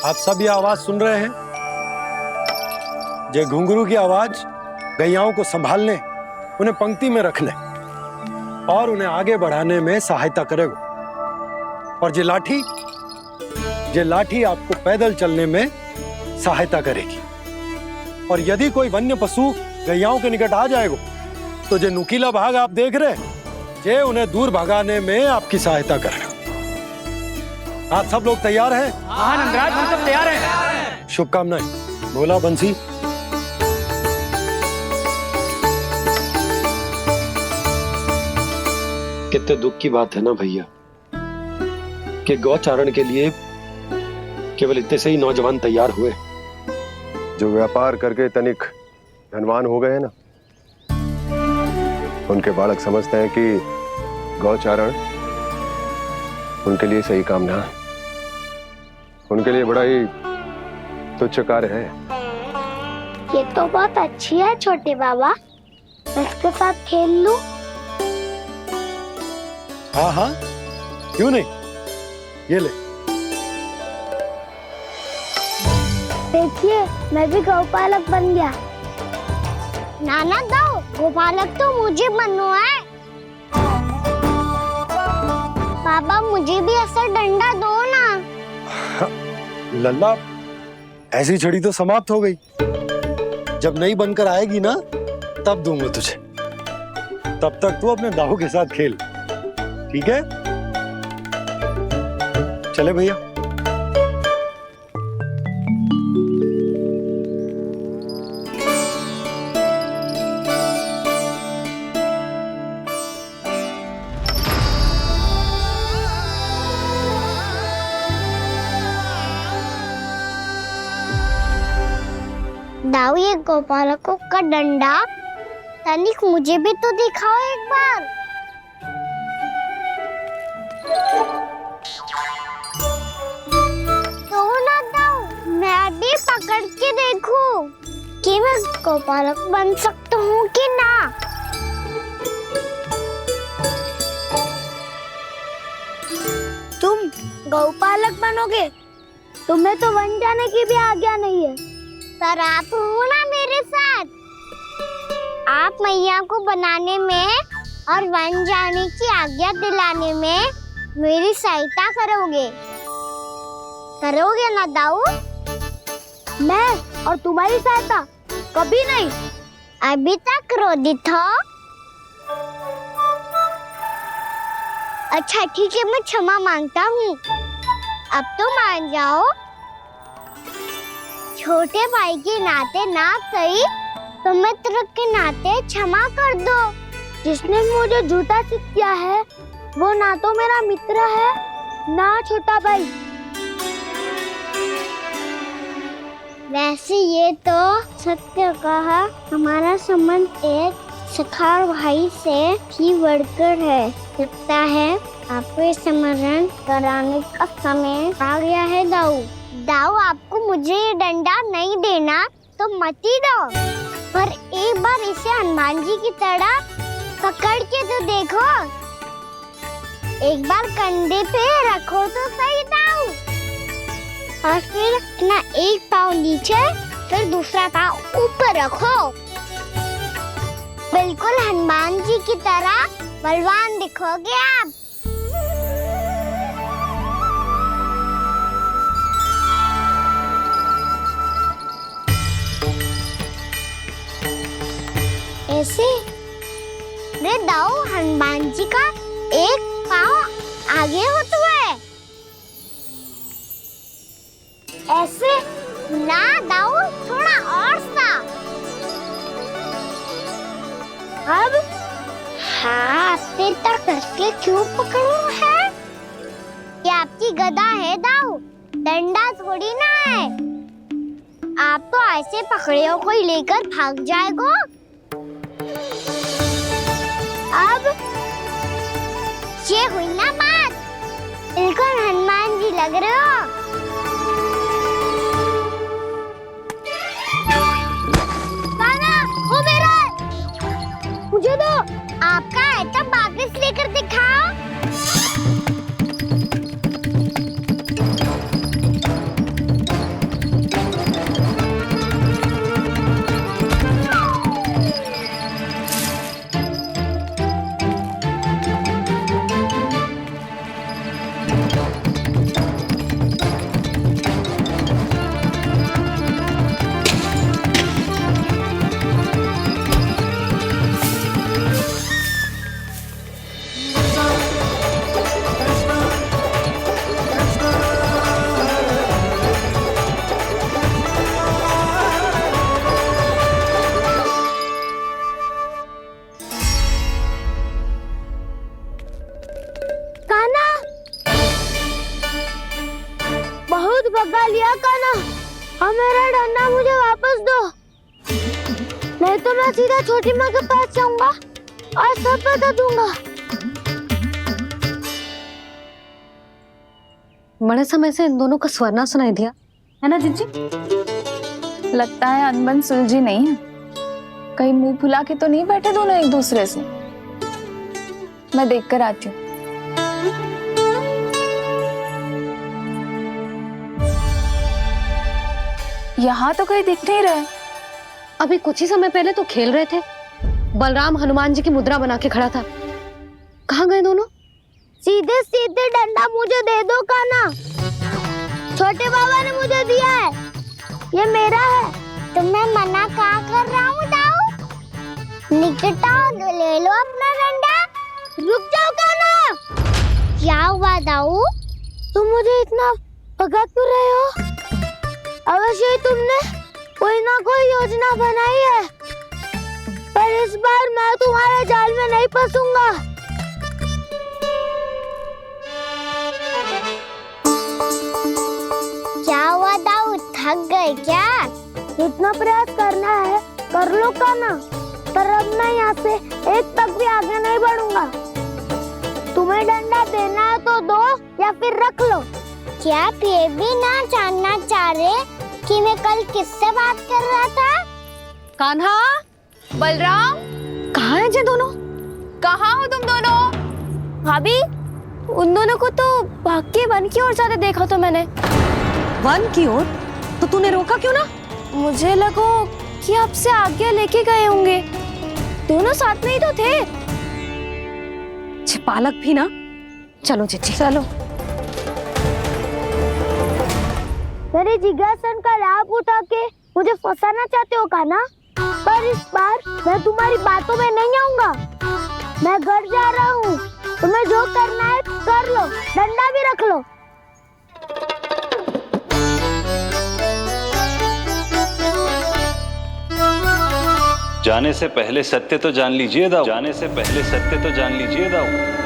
आप सब ये आवाज सुन रहे हैं? ये घुंघरू की आवाज गैयाओं को संभालने, उन्हें पंक्ति में रखने और उन्हें आगे बढ़ाने में सहायता करेगा। और ये लाठी आपको पैदल चलने में सहायता करेगी। और यदि कोई वन्य पशु गैयाओं के निकट आ जाएगा तो जो नुकीला भाग आप देख रहे हैं, ये उन्हें दूर भगाने में आपकी सहायता करेगा। आप सब लोग तैयार हैं? हाँ नंदराज, हम सब तैयार हैं। शुभकामनाएं। बोला बंसी। कितने दुख की बात है ना भैया कि गौचारण के लिए केवल इतने से ही नौजवान तैयार हुए। जो व्यापार करके तनिक धनवान हो गए ना, उनके बालक समझते हैं कि गौचारण उनके लिए सही काम ना है, उनके लिए बड़ा ही तुच्छ कार्य है। ये तो बहुत अच्छी है छोटे बाबा, इसके साथ खेल लूं? हाँ हाँ, क्यों नहीं, ये ले। देखिए मैं भी गौपालक बन गया। नाना दो, गौपालक तो मुझे बनना है। बाबा मुझे भी ऐसा डंडा दो ना। लल्ला, ऐसी छड़ी तो समाप्त हो गई। जब नई बनकर आएगी ना तब दूंगा तुझे। तब तक तू अपने दाऊ के साथ खेल, ठीक है? चले भैया। दाऊ, ये गोपालकों का डंडा तनिक मुझे भी तो दिखाओ एक बार। तो ना दाऊ, मैं भी पकड़ के देखूं कि मैं गोपालक बन सकता हूँ कि ना। तुम गौपालक बनोगे? तुम्हें तो वन जाने की भी आज्ञा नहीं है। पर आप हो ना मेरे साथ, आप मैया को बनाने में और वन जाने की आज्ञा दिलाने में मेरी सहायता करोगे ना दाऊ? मैं और तुम्हारी सहायता कभी नहीं। अभी तक क्रोधित हो? अच्छा ठीक है, मैं क्षमा मांगता हूँ। अब तो मान जाओ। छोटे भाई के नाते ना सही तो मित्र के नाते क्षमा कर दो। जिसने मुझे झूठा सिद्ध किया है वो ना तो मेरा मित्र है ना छोटा भाई। वैसे ये तो सत्य कहा, हमारा संबंध एक सखा भाई से भी बढ़कर है। लगता है आपको स्मरण कराने का समय आ गया है दाऊ। दाऊ, आपको मुझे ये डंडा नहीं देना तो मत ही दो, पर एक बार इसे हनुमान जी की तरह पकड़ के तो देखो। एक बार कंधे पे रखो तो सही दाऊ, और फिर अपना एक पाँव नीचे फिर दूसरा पाँव ऊपर रखो। बिल्कुल हनुमान जी की तरह बलवान दिखोगे आप। ऐसे? रे दाऊ, हनुमान जी का एक पाँव आगे होता है। ऐसे ना दाऊ, थोड़ा और सा। अब हाथ तक कसके क्यों पकड़ू है? ये आपकी गदा है दाऊ, डंडा थोड़ी ना है। आप तो ऐसे पकड़े हो कोई लेकर भाग जाएगा। अब ये हुई ना बात, बिल्कुल हनुमान जी लग रहे हो। कान्हा, वो मेरा है। मुझे दो। आपका आइटम वापस लेकर दिखाओ। बहुत भगा लिया कान्हा, अब मेरा डंडा मुझे वापस दो, नहीं तो मैं सीधा छोटी माँ के पास जाऊंगा और सब बता दूंगा। बड़े समय से इन दोनों का स्वर ना सुनाई दिया, है ना जीजी? लगता है अनबन सुलझी नहीं है। कहीं मुंह फुला के तो नहीं बैठे दोनों एक दूसरे से। मैं देख कर आती हूँ। यहाँ तो कहीं दिख नहीं रहे। अभी कुछ ही समय पहले तो खेल रहे थे। बलराम हनुमान जी की मुद्रा बना के खड़ा था। कहाँ गए दोनों? सीधे सीधे डंडा मुझे दे दो कान्हा, छोटे बाबा ने मुझे दिया है, ये मेरा है। तो मैं मना कहाँ कर रहा हूँ दाऊ? निकट आओ, ले लो अपना डंडा। रुक जाओ कान्हा। क्या हुआ दाऊ, तुम मुझे इतना भगा क्यों रहे हो? अवश्य ही तुमने कोई ना कोई योजना बनाई है, पर इस बार मैं तुम्हारे जाल में नहीं फंसूंगा। क्या हुआ दाऊ, थक गए क्या? इतना प्रयास करना है कर लो कान्हा, पर अब मैं यहाँ से एक तक भी आगे नहीं बढ़ूंगा। तुम्हें डंडा देना है तो दो या फिर रख लो। क्या आप ये भी ना जानना चाह रहे कि मैं कल किससे बात कर रहा था? कान्हा, बलराम, कहाँ हैं ये दोनों? कहाँ हो तुम दोनों? भाभी, उन दोनों को तो भाग के वन की ओर जाते देखा तो मैंने। वन की ओर? तो तूने रोका क्यों ना? मुझे लगा कि आपसे आगे लेके गए होंगे, दोनों साथ में ही तो थे। पालक भी ना। चलो जीजी चलो। मेरे जिज्ञासन का लाभ उठा के मुझे फंसाना चाहते हो कान्हा, पर इस बार मैं तुम्हारी बातों में नहीं आऊंगा। मैं घर जा रहा हूँ, तुम्हें जो करना है कर लो, डंडा भी रख लो। जाने से पहले सत्य तो जान लीजिए दाऊ। जाने से पहले सत्य तो जान लीजिए दाऊ।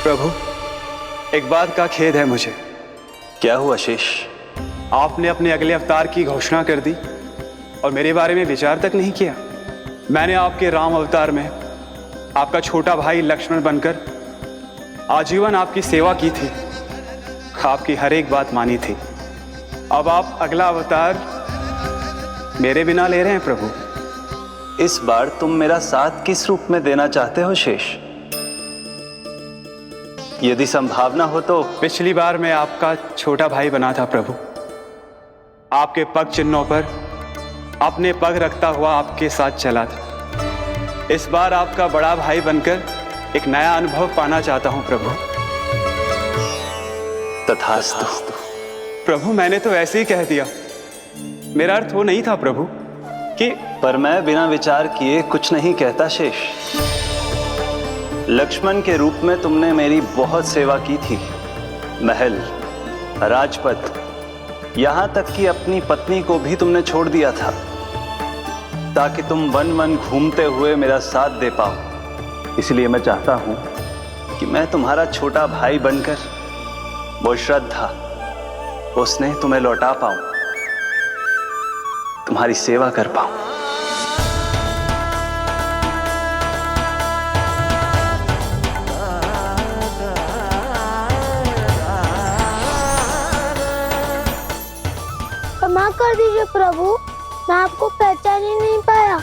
प्रभु, एक बात का खेद है मुझे। क्या हुआ शेष? आपने अपने अगले अवतार की घोषणा कर दी और मेरे बारे में विचार तक नहीं किया। मैंने आपके राम अवतार में आपका छोटा भाई लक्ष्मण बनकर आजीवन आपकी सेवा की थी, आपकी हर एक बात मानी थी। अब आप अगला अवतार मेरे बिना ले रहे हैं प्रभु। इस बार तुम मेरा साथ किस रूप में देना चाहते हो शेष? यदि संभावना हो तो। पिछली बार मैं आपका छोटा भाई बना था प्रभु, आपके पग चिन्हों पर अपने पग रखता हुआ आपके साथ चला था। इस बार आपका बड़ा भाई बनकर एक नया अनुभव पाना चाहता हूं प्रभु। तथास्तु। प्रभु मैंने तो ऐसे ही कह दिया, मेरा अर्थ वो नहीं था प्रभु कि। पर मैं बिना विचार किए कुछ नहीं कहता शेष। लक्ष्मण के रूप में तुमने मेरी बहुत सेवा की थी। महल, राजपथ, यहां तक कि अपनी पत्नी को भी तुमने छोड़ दिया था ताकि तुम वन वन घूमते हुए मेरा साथ दे पाओ। इसलिए मैं चाहता हूं कि मैं तुम्हारा छोटा भाई बनकर वो श्रद्धा, वो स्नेह तुम्हें लौटा पाऊं, तुम्हारी सेवा कर पाऊं। क्षमा कर दीजिए प्रभु, मैं आपको पहचान ही नहीं पाया।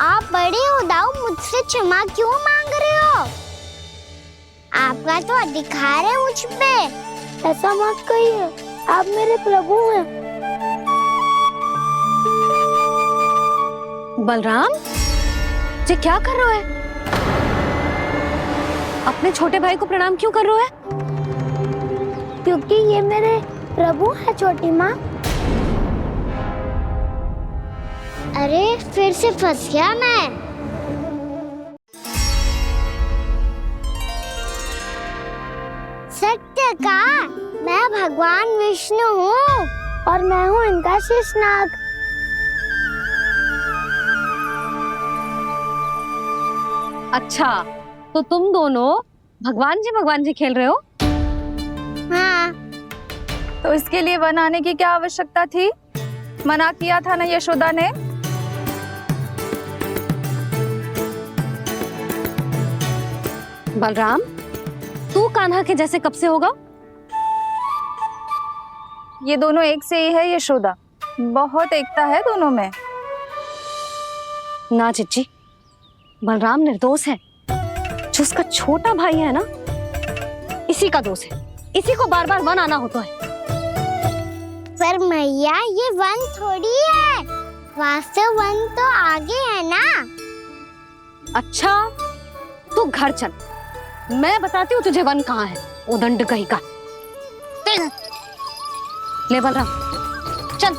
आप बड़े हो दाऊ, मुझसे क्षमा क्यों मांग रहे हो? आपका तो अधिकार है मुझ पे। ऐसा मत कहिए, आप मेरे प्रभु हैं। बलराम जी क्या कर रहे हो? अपने छोटे भाई को प्रणाम क्यों कर रहे हो? क्योंकि ये मेरे प्रभु है छोटी माँ। अरे फिर से फंस गया मैं। सत्य का, मैं भगवान विष्णु हूँ और मैं हूँ इनका शेषनाग। अच्छा, तो तुम दोनों भगवान जी खेल रहे हो? हाँ। तो इसके लिए वन आने की क्या आवश्यकता थी? मना किया था ना यशोदा ने? बलराम, तू कान्हा के जैसे कब से होगा? ये दोनों एक से ही है यशोदा, बहुत एकता है दोनों में। ना चिच्ची, बलराम निर्दोष है। जो उसका छोटा भाई है ना, इसी का दोष है। इसी को बार बार वन आना होता है। पर मैया, ये वन थोड़ी है, वास्तव वन तो आगे है ना। अच्छा, तू घर चल, मैं बताती हूँ तुझे वन कहाँ है। उदंड कहीं का। ले बलराम, चल।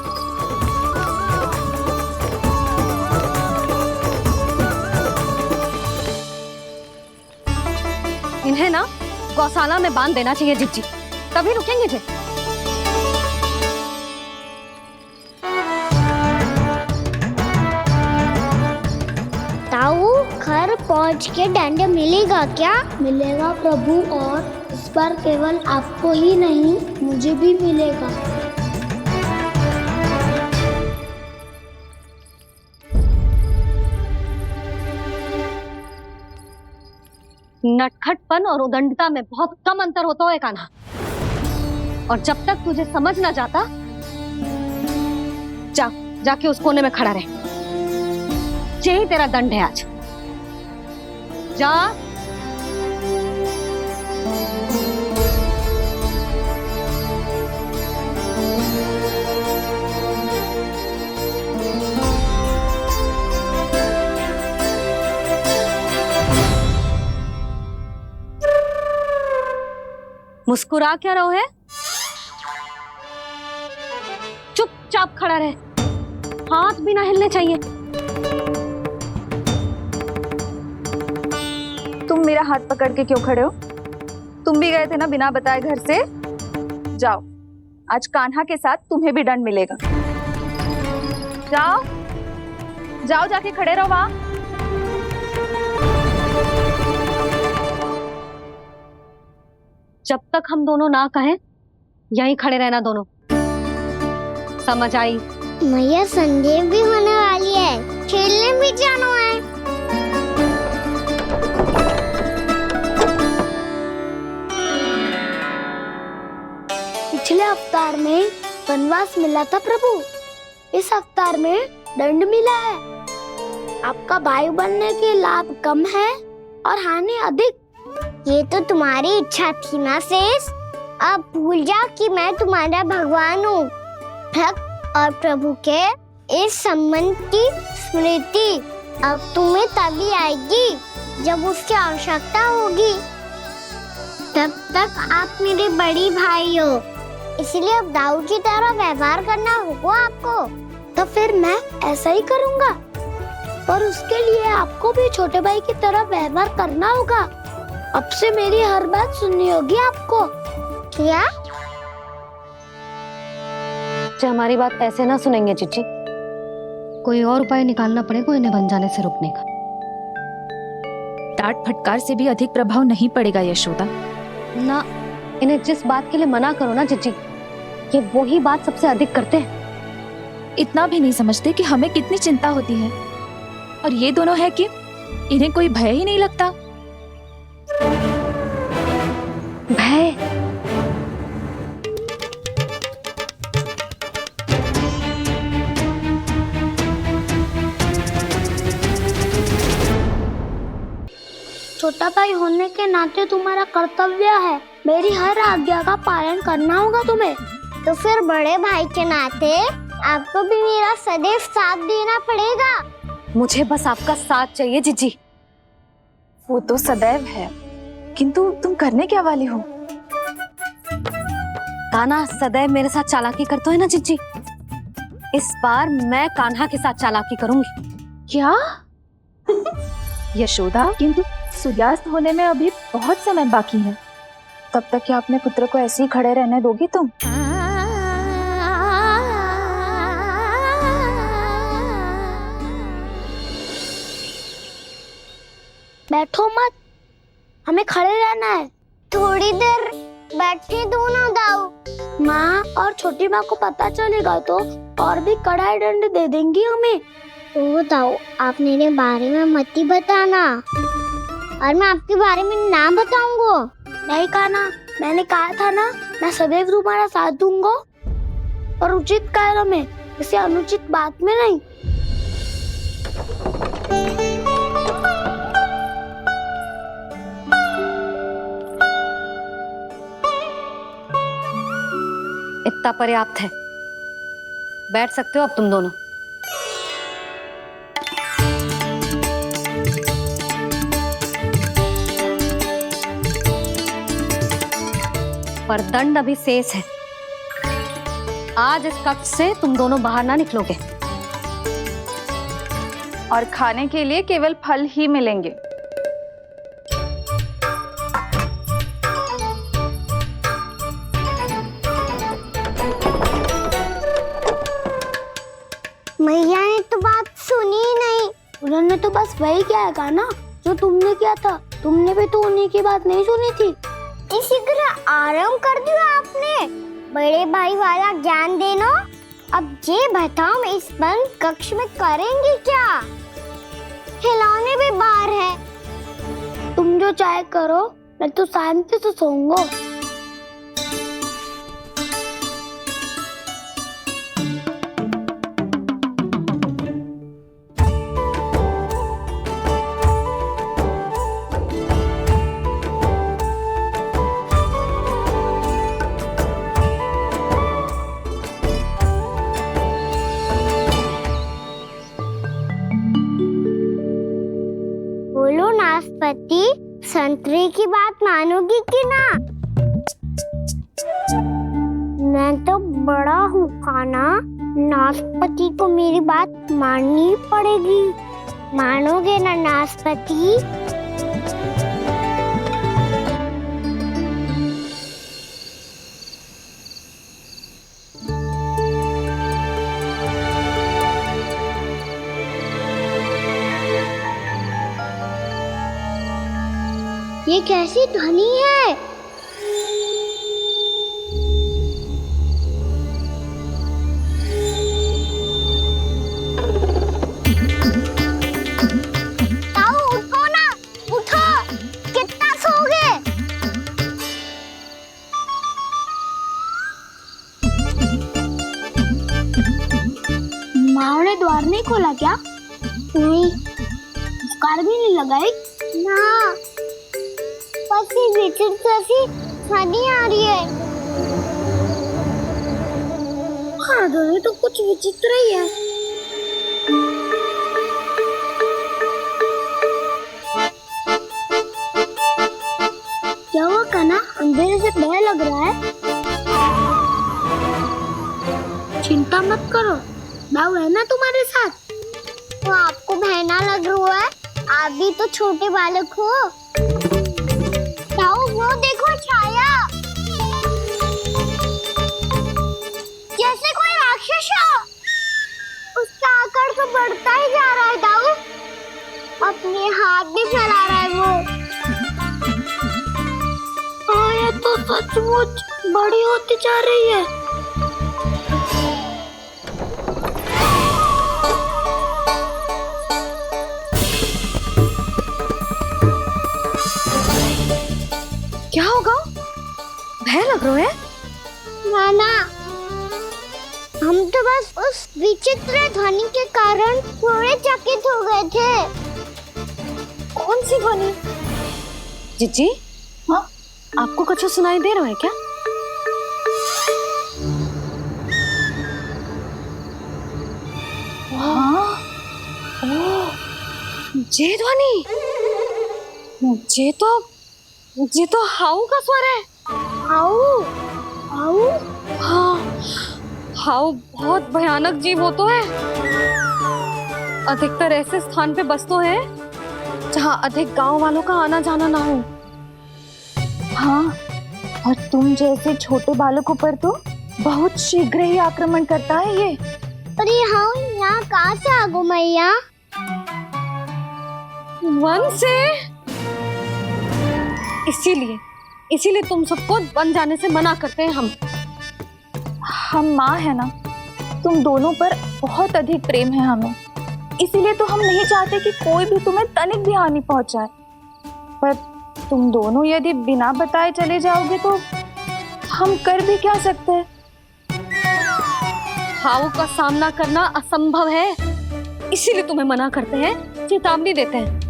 इन्हें ना गौशाला में बांध देना चाहिए जिज्जी, तभी रुकेंगे जे। ताऊ, घर पहुंच के दंड मिलेगा क्या? मिलेगा प्रभु, और इस बार केवल आपको ही नहीं, मुझे भी मिलेगा। नटखटपन और उदंडता में बहुत कम अंतर होता है कान्हा, और जब तक तुझे समझ ना जाता, जाके उस कोने में खड़ा रहे। यही तेरा दंड है आज। जा। मुस्कुरा क्या रहो है? चुपचाप खड़ा रहे, हाथ भी ना हिलने चाहिए। तुम मेरा हाथ पकड़ के क्यों खड़े हो? तुम भी गए थे ना बिना बताए घर से। जाओ, आज कान्हा के साथ तुम्हें भी दंड मिलेगा। जाओ जाओ, जाके खड़े रहो वहां। जब तक हम दोनों ना कहें, यहीं खड़े रहना दोनों। समझ आई? मैया, संध्या भी होने वाली है, खेलने भी जाना है। पिछले अवतार में वनवास मिला था प्रभु, इस अवतार में दंड मिला है। आपका भाई बनने के लाभ कम है और हानि अधिक। ये तो तुम्हारी इच्छा थी ना शेष। अब भूल जाओ कि मैं तुम्हारा भगवान हूँ। भक्त और प्रभु के इस संबंध की स्मृति अब तुम्हें तभी आएगी जब उसकी आवश्यकता होगी। तब तक आप मेरे बड़ी भाई हो, इसलिए अब दाऊ की तरह व्यवहार करना होगा आपको। तो फिर मैं ऐसा ही करूँगा, पर उसके लिए आपको भी छोटे भाई की तरह व्यवहार करना होगा। अब से मेरी हर बात सुननी होगी आपको। क्या? जो हमारी बात ऐसे ना सुनेंगे चिच्ची, कोई और उपाय निकालना पड़ेगा इन्हें बन जाने से रुकने का। डांट फटकार से भी अधिक प्रभाव नहीं पड़ेगा यशोदा। ना, इन्हें जिस बात के लिए मना करो ना चिच्ची, ये वो ही बात सबसे अधिक करते हैं। इतना भी नहीं समझते कि हमें कितनी चिंता होती है, और ये दोनों है कि इन्हें कोई भय ही नहीं लगता। भय? छोटा भाई होने के नाते तुम्हारा कर्तव्य है, मेरी हर आज्ञा का पालन करना होगा तुम्हें। तो फिर बड़े भाई के नाते आपको भी मेरा सदैव साथ देना पड़ेगा। मुझे बस आपका साथ चाहिए जीजी। वो तो सदैव है, किंतु तुम करने क्या वाली हो? कान्हा सदैव मेरे साथ चालाकी करते है ना जीजी, इस बार मैं कान्हा के साथ चालाकी करूंगी। क्या? यशोदा, किंतु सूर्यास्त होने में अभी बहुत समय बाकी है। तब तक क्या अपने पुत्र को ऐसे ही खड़े रहने दोगी तुम? बैठो मत, हमें खड़े रहना है। थोड़ी देर बैठे दोनों दाऊ। माँ और छोटी माँ को पता चलेगा तो और भी कड़ा दंड दे देंगी हमें। ओ दाऊ, आप मेरे बारे में मत ही बताना, और मैं आपके बारे में ना बताऊंगा। नहीं कान्हा, मैंने कहा था ना, मैं सदैव तुम्हारा साथ दूंगा, और उचित कार्य में, किसी अनुचित बात में नहीं। इतना पर्याप्त है, बैठ सकते हो अब तुम दोनों। पर दंड अभी शेष है। आज इस कक्ष से तुम दोनों बाहर ना निकलोगे, और खाने के लिए केवल फल ही मिलेंगे। मैया ने तो बात सुनी ही नहीं। उन्होंने तो बस वही किया ना जो तुमने किया था। तुमने भी तो उन्हीं की बात नहीं सुनी थी। शीघ्र आराम कर दिया आपने। बड़े भाई वाला ज्ञान देना। अब ये बताओ, इस बंद कक्ष में करेंगे क्या? खिलौने भी बाहर है। तुम जो चाहे करो, मैं तो शांति से सोऊंगा। बोलो नाशपाती, संतरे की बात मानोगी कि ना? मैं तो बड़ा हूँ कान्हा, नाशपाती को मेरी बात माननी पड़ेगी। मानोगे ना नाशपाती? ये कैसी ध्वनि है? ताऊ उठो ना, उठो, कितना सोओगे? फुफकार भी नहीं लगाई ना, बस ये विचित्र सी ध्वनि आ रही है। हाँ ध्वनि तो कुछ विचित्र ही है। क्या हुआ कान्हा, अंधेरे से डर लग रहा है? चिंता मत करो, दाऊ है ना तुम्हारे साथ। तो आपको बहना लग रहा है, आप भी तो छोटे बालक हो। दाऊ वो देखो छाया, जैसे कोई राक्षस हो। उसका आकार तो बढ़ता ही जा रहा है दाऊ, अपने हाथ भी फैला रहा है वो। हाँ ये तो सचमुच बड़ी होती जा रही है। क्या होगा? भय लग रहा है? नाना, हम तो बस उस विचित्र ध्वनि के कारण थोड़े चकित हो गए थे। कौन सी ध्वनि? जीजी, हाँ आपको कुछ सुनाई दे रहा है क्या? हाँ, ओह, ये ध्वनि, ये तो हाउ का स्वर है। हाउ? हाउ? हाँ, हाउ बहुत भयानक जीव हो तो है। अधिकतर ऐसे स्थान पे बसते हैं जहाँ अधिक गांव वालों का आना जाना ना हो। हाँ, और तुम जैसे छोटे बालकों पर तो बहुत शीघ्र ही आक्रमण करता है ये। पर ये हाउ यहाँ कहाँ से आ गो मैया? वन से। इसीलिए तुम सबको वन जाने से मना करते हैं हम माँ है ना, तुम दोनों पर बहुत अधिक प्रेम है हमें, इसीलिए तो हम नहीं चाहते कि कोई भी तुम्हें तनिक भी हानि पहुंचाए। पर तुम दोनों यदि बिना बताए चले जाओगे तो हम कर भी क्या सकते हैं? हाउ का सामना करना असंभव है, इसीलिए तुम्हें मना करते हैं, चेतावनी देते हैं।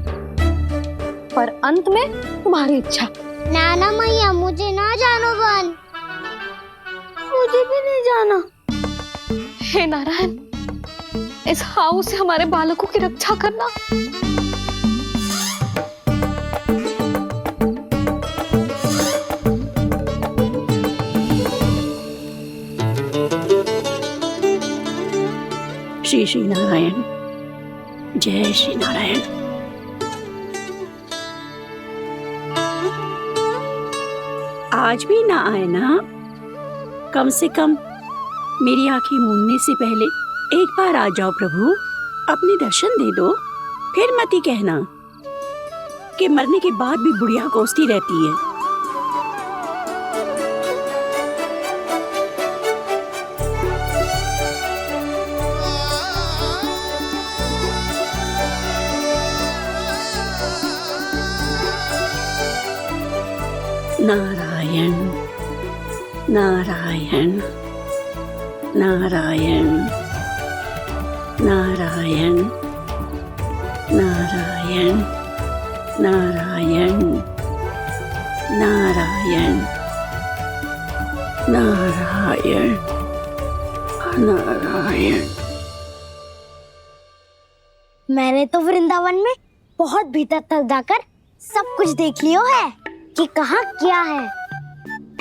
पर अंत में तुम्हारी इच्छा। नाना मैया मुझे ना जानो वन, मुझे भी नहीं जाना। हे नारायण, इस हाउ से हमारे बालकों की रक्षा करना। श्री श्री नारायण, जय श्री नारायण। आज भी ना आए ना? कम से कम मेरी आंखें मूंदने से पहले एक बार आ जाओ प्रभु, अपने दर्शन दे दो। फिर मत ही कहना कि मरने के बाद भी बुढ़िया कोसती रहती है। नारायण नारायण नारायण नारायण नारायण नारायण नारायण नारायण नारायण। मैंने तो वृंदावन में बहुत भीतर तक जाकर सब कुछ देख लियो है कि कहाँ क्या है।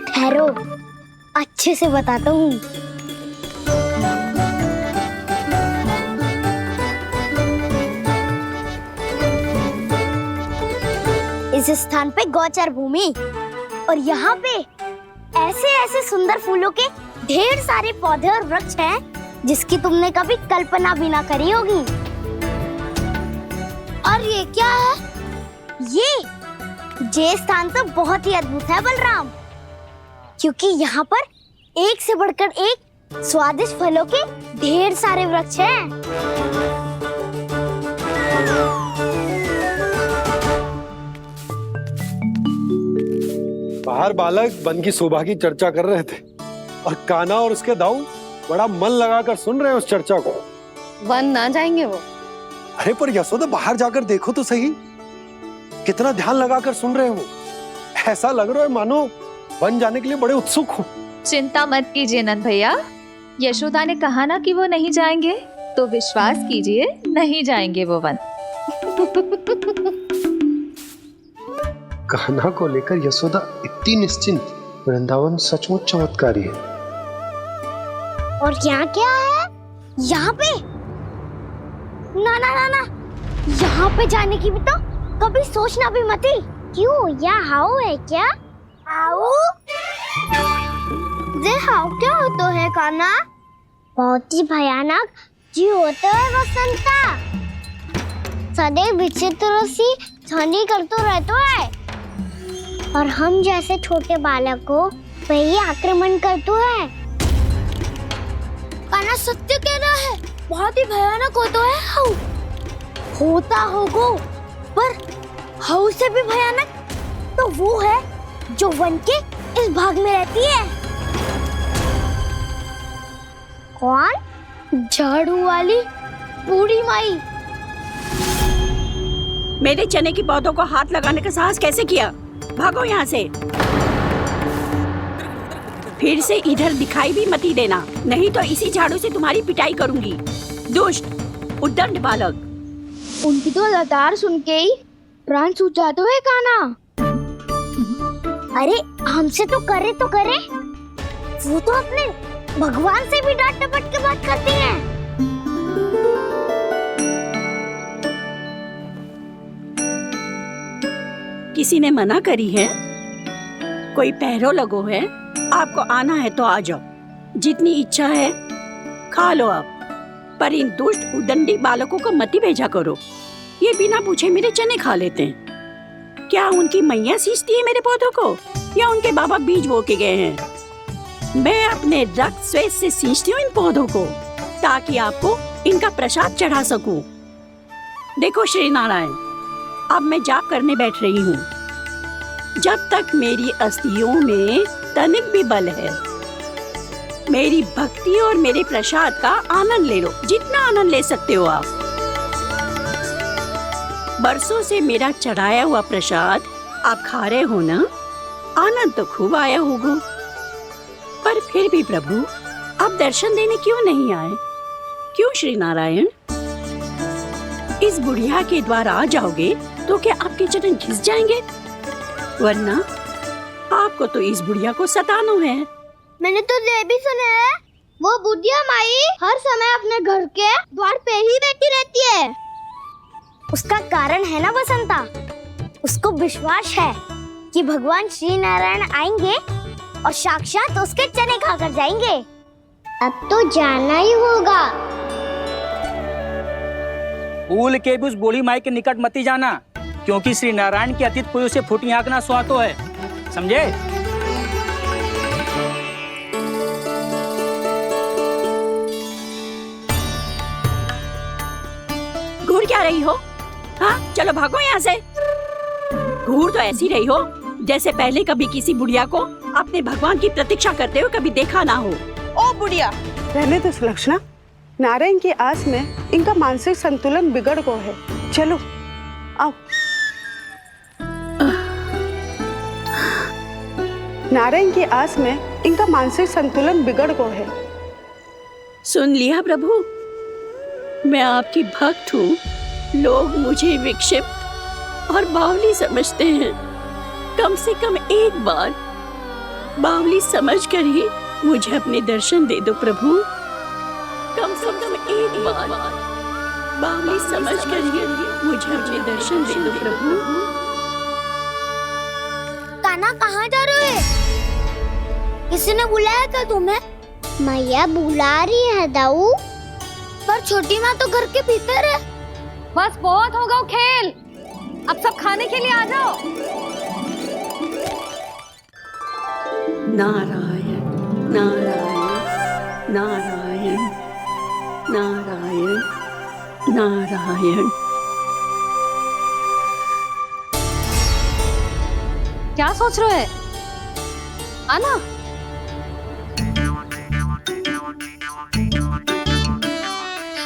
ठहरो, अच्छे से बताता हूँ। इस स्थान पे गोचर भूमि और यहाँ पे ऐसे ऐसे सुंदर फूलों के ढेर सारे पौधे और वृक्ष हैं जिसकी तुमने कभी कल्पना भी ना करी होगी। और ये क्या है? ये स्थान तो बहुत ही अद्भुत है बलराम, क्योंकि यहाँ पर एक से बढ़कर एक स्वादिष्ट फलों के ढेर सारे वृक्ष हैं। बाहर बालक वन की शोभा की चर्चा कर रहे थे और कान्हा और उसके दाऊ बड़ा मन लगाकर सुन रहे हैं उस चर्चा को। वन ना जाएंगे वो, अरे पर यशोदा बाहर जाकर देखो तो सही, कितना ध्यान लगाकर सुन रहे हो। ऐसा लग रहा है मानो वन जाने के लिए बड़े उत्सुक हो। चिंता मत कीजिए नंद भैया, यशोदा ने कहा ना कि वो नहीं जाएंगे, तो विश्वास कीजिए नहीं जाएंगे वो वन। कान्हा को लेकर यशोदा इतनी निश्चिंत, वृंदावन सचमुच चमत्कारी है। और यहाँ क्या है? यहाँ पे ना ना ना ना, यहाँ पे जाने की भी तो कभी सोचना भी मत ही। क्यों, यहाँ हाउ है क्या? हाउ? ये हाउ क्या होता है कान्हा? बहुत ही भयानक जी होता है वसंता। सदैव विचित्र सी ध्वनि करते रहता है और हम जैसे छोटे बालक को वही आक्रमण करते है। कान्हा सत्य कह रहा है, बहुत ही भयानक होता है हाउ। होता होगा, पर हाउ से भी भयानक तो वो है जो वन के इस भाग में रहती है। कौन? झाड़ू वाली बूढ़ी माई। मेरे चने की पौधों को हाथ लगाने का साहस कैसे किया? भागो यहाँ से। फिर से इधर दिखाई भी मत देना, नहीं तो इसी झाड़ू से तुम्हारी पिटाई करूंगी। दुष्ट उद्दंड बालक। उनकी तो लतार सुन के ही प्राण सूझ जाते हैं कान्हा। अरे हमसे तो करे, वो तो अपने भगवान से भी डांट डपट के बात करती हैं। किसी ने मना करी है? कोई पैरों लगो है? आपको आना है तो आ जाओ, जितनी इच्छा है खा लो आप, पर इन दुष्ट उदंडी बालकों को मत ही भेजा करो। ये बिना पूछे मेरे चने खा लेते हैं। क्या उनकी मैया सींचती है मेरे पौधों को, या उनके बाबा बीज बो के गए हैं? मैं अपने रक्त स्वेद से सींचती हूँ इन पौधों को, ताकि आपको इनका प्रसाद चढ़ा सकूं। देखो श्री नारायण, अब मैं जाप करने बैठ रही हूँ। जब तक मेरी अस्थियों में तनिक भी बल है, मेरी भक्ति और मेरे प्रसाद का आनंद ले लो, जितना आनंद ले सकते हो आप। बरसों से मेरा चढ़ाया हुआ प्रसाद आप खा रहे हो ना, आनंद तो खूब आया होगा। पर फिर भी प्रभु, आप दर्शन देने क्यों नहीं आए? क्यों श्री नारायण? इस बुढ़िया के द्वार आ जाओगे तो क्या आपके चरण घिस जाएंगे? वरना आपको तो इस बुढ़िया को सताना है। मैंने तो ये भी सुना है, वो बुढ़िया माई हर समय अपने घर के द्वार पे ही बैठी रहती है। उसका कारण है ना बसंता, उसको विश्वास है कि भगवान श्री नारायण आएंगे और साक्षात उसके चने खाकर जाएंगे। अब तो जाना ही होगा। भूल के भी उस बूढ़ी माई के निकट मत जाना, क्योंकि श्री नारायण की अतीत पुरुष से फूटी आंख ना सुहातो है, समझे? घूर क्या रही हो? हाँ, चलो भागो यहाँ से। घूर तो ऐसी रही हो जैसे पहले कभी किसी बुढ़िया को अपने भगवान की प्रतीक्षा करते हुए कभी देखा ना हो। ओ बुढ़िया, रहने दो सुलक्षणा, नारायण की आस में इनका मानसिक संतुलन बिगड़ गया है। चलो आओ। नारायण की आस में इनका मानसिक संतुलन बिगड़ गया है। सुन लिया प्रभु, मैं आपकी भक्त हूँ। लोग मुझे विक्षिप्त और बावली समझते हैं। कम से कम एक बार बावली समझकर ही मुझे अपने दर्शन दे दो प्रभु। कम से कम एक बार बावली समझकर ही मुझे अपने दर्शन दे दो प्रभु। कान्हा कहाँ जा रहे हो? किसी ने बुलाया क्या तुम्हें? मैया बुला रही है दाऊ, पर छोटी माँ तो घर के भीतर है। बस बहुत होगा खेल, अब सब खाने के लिए आ जाओ। नारायण नारायण नारायण नारायण नारायण। क्या सोच रहे हैं? आना।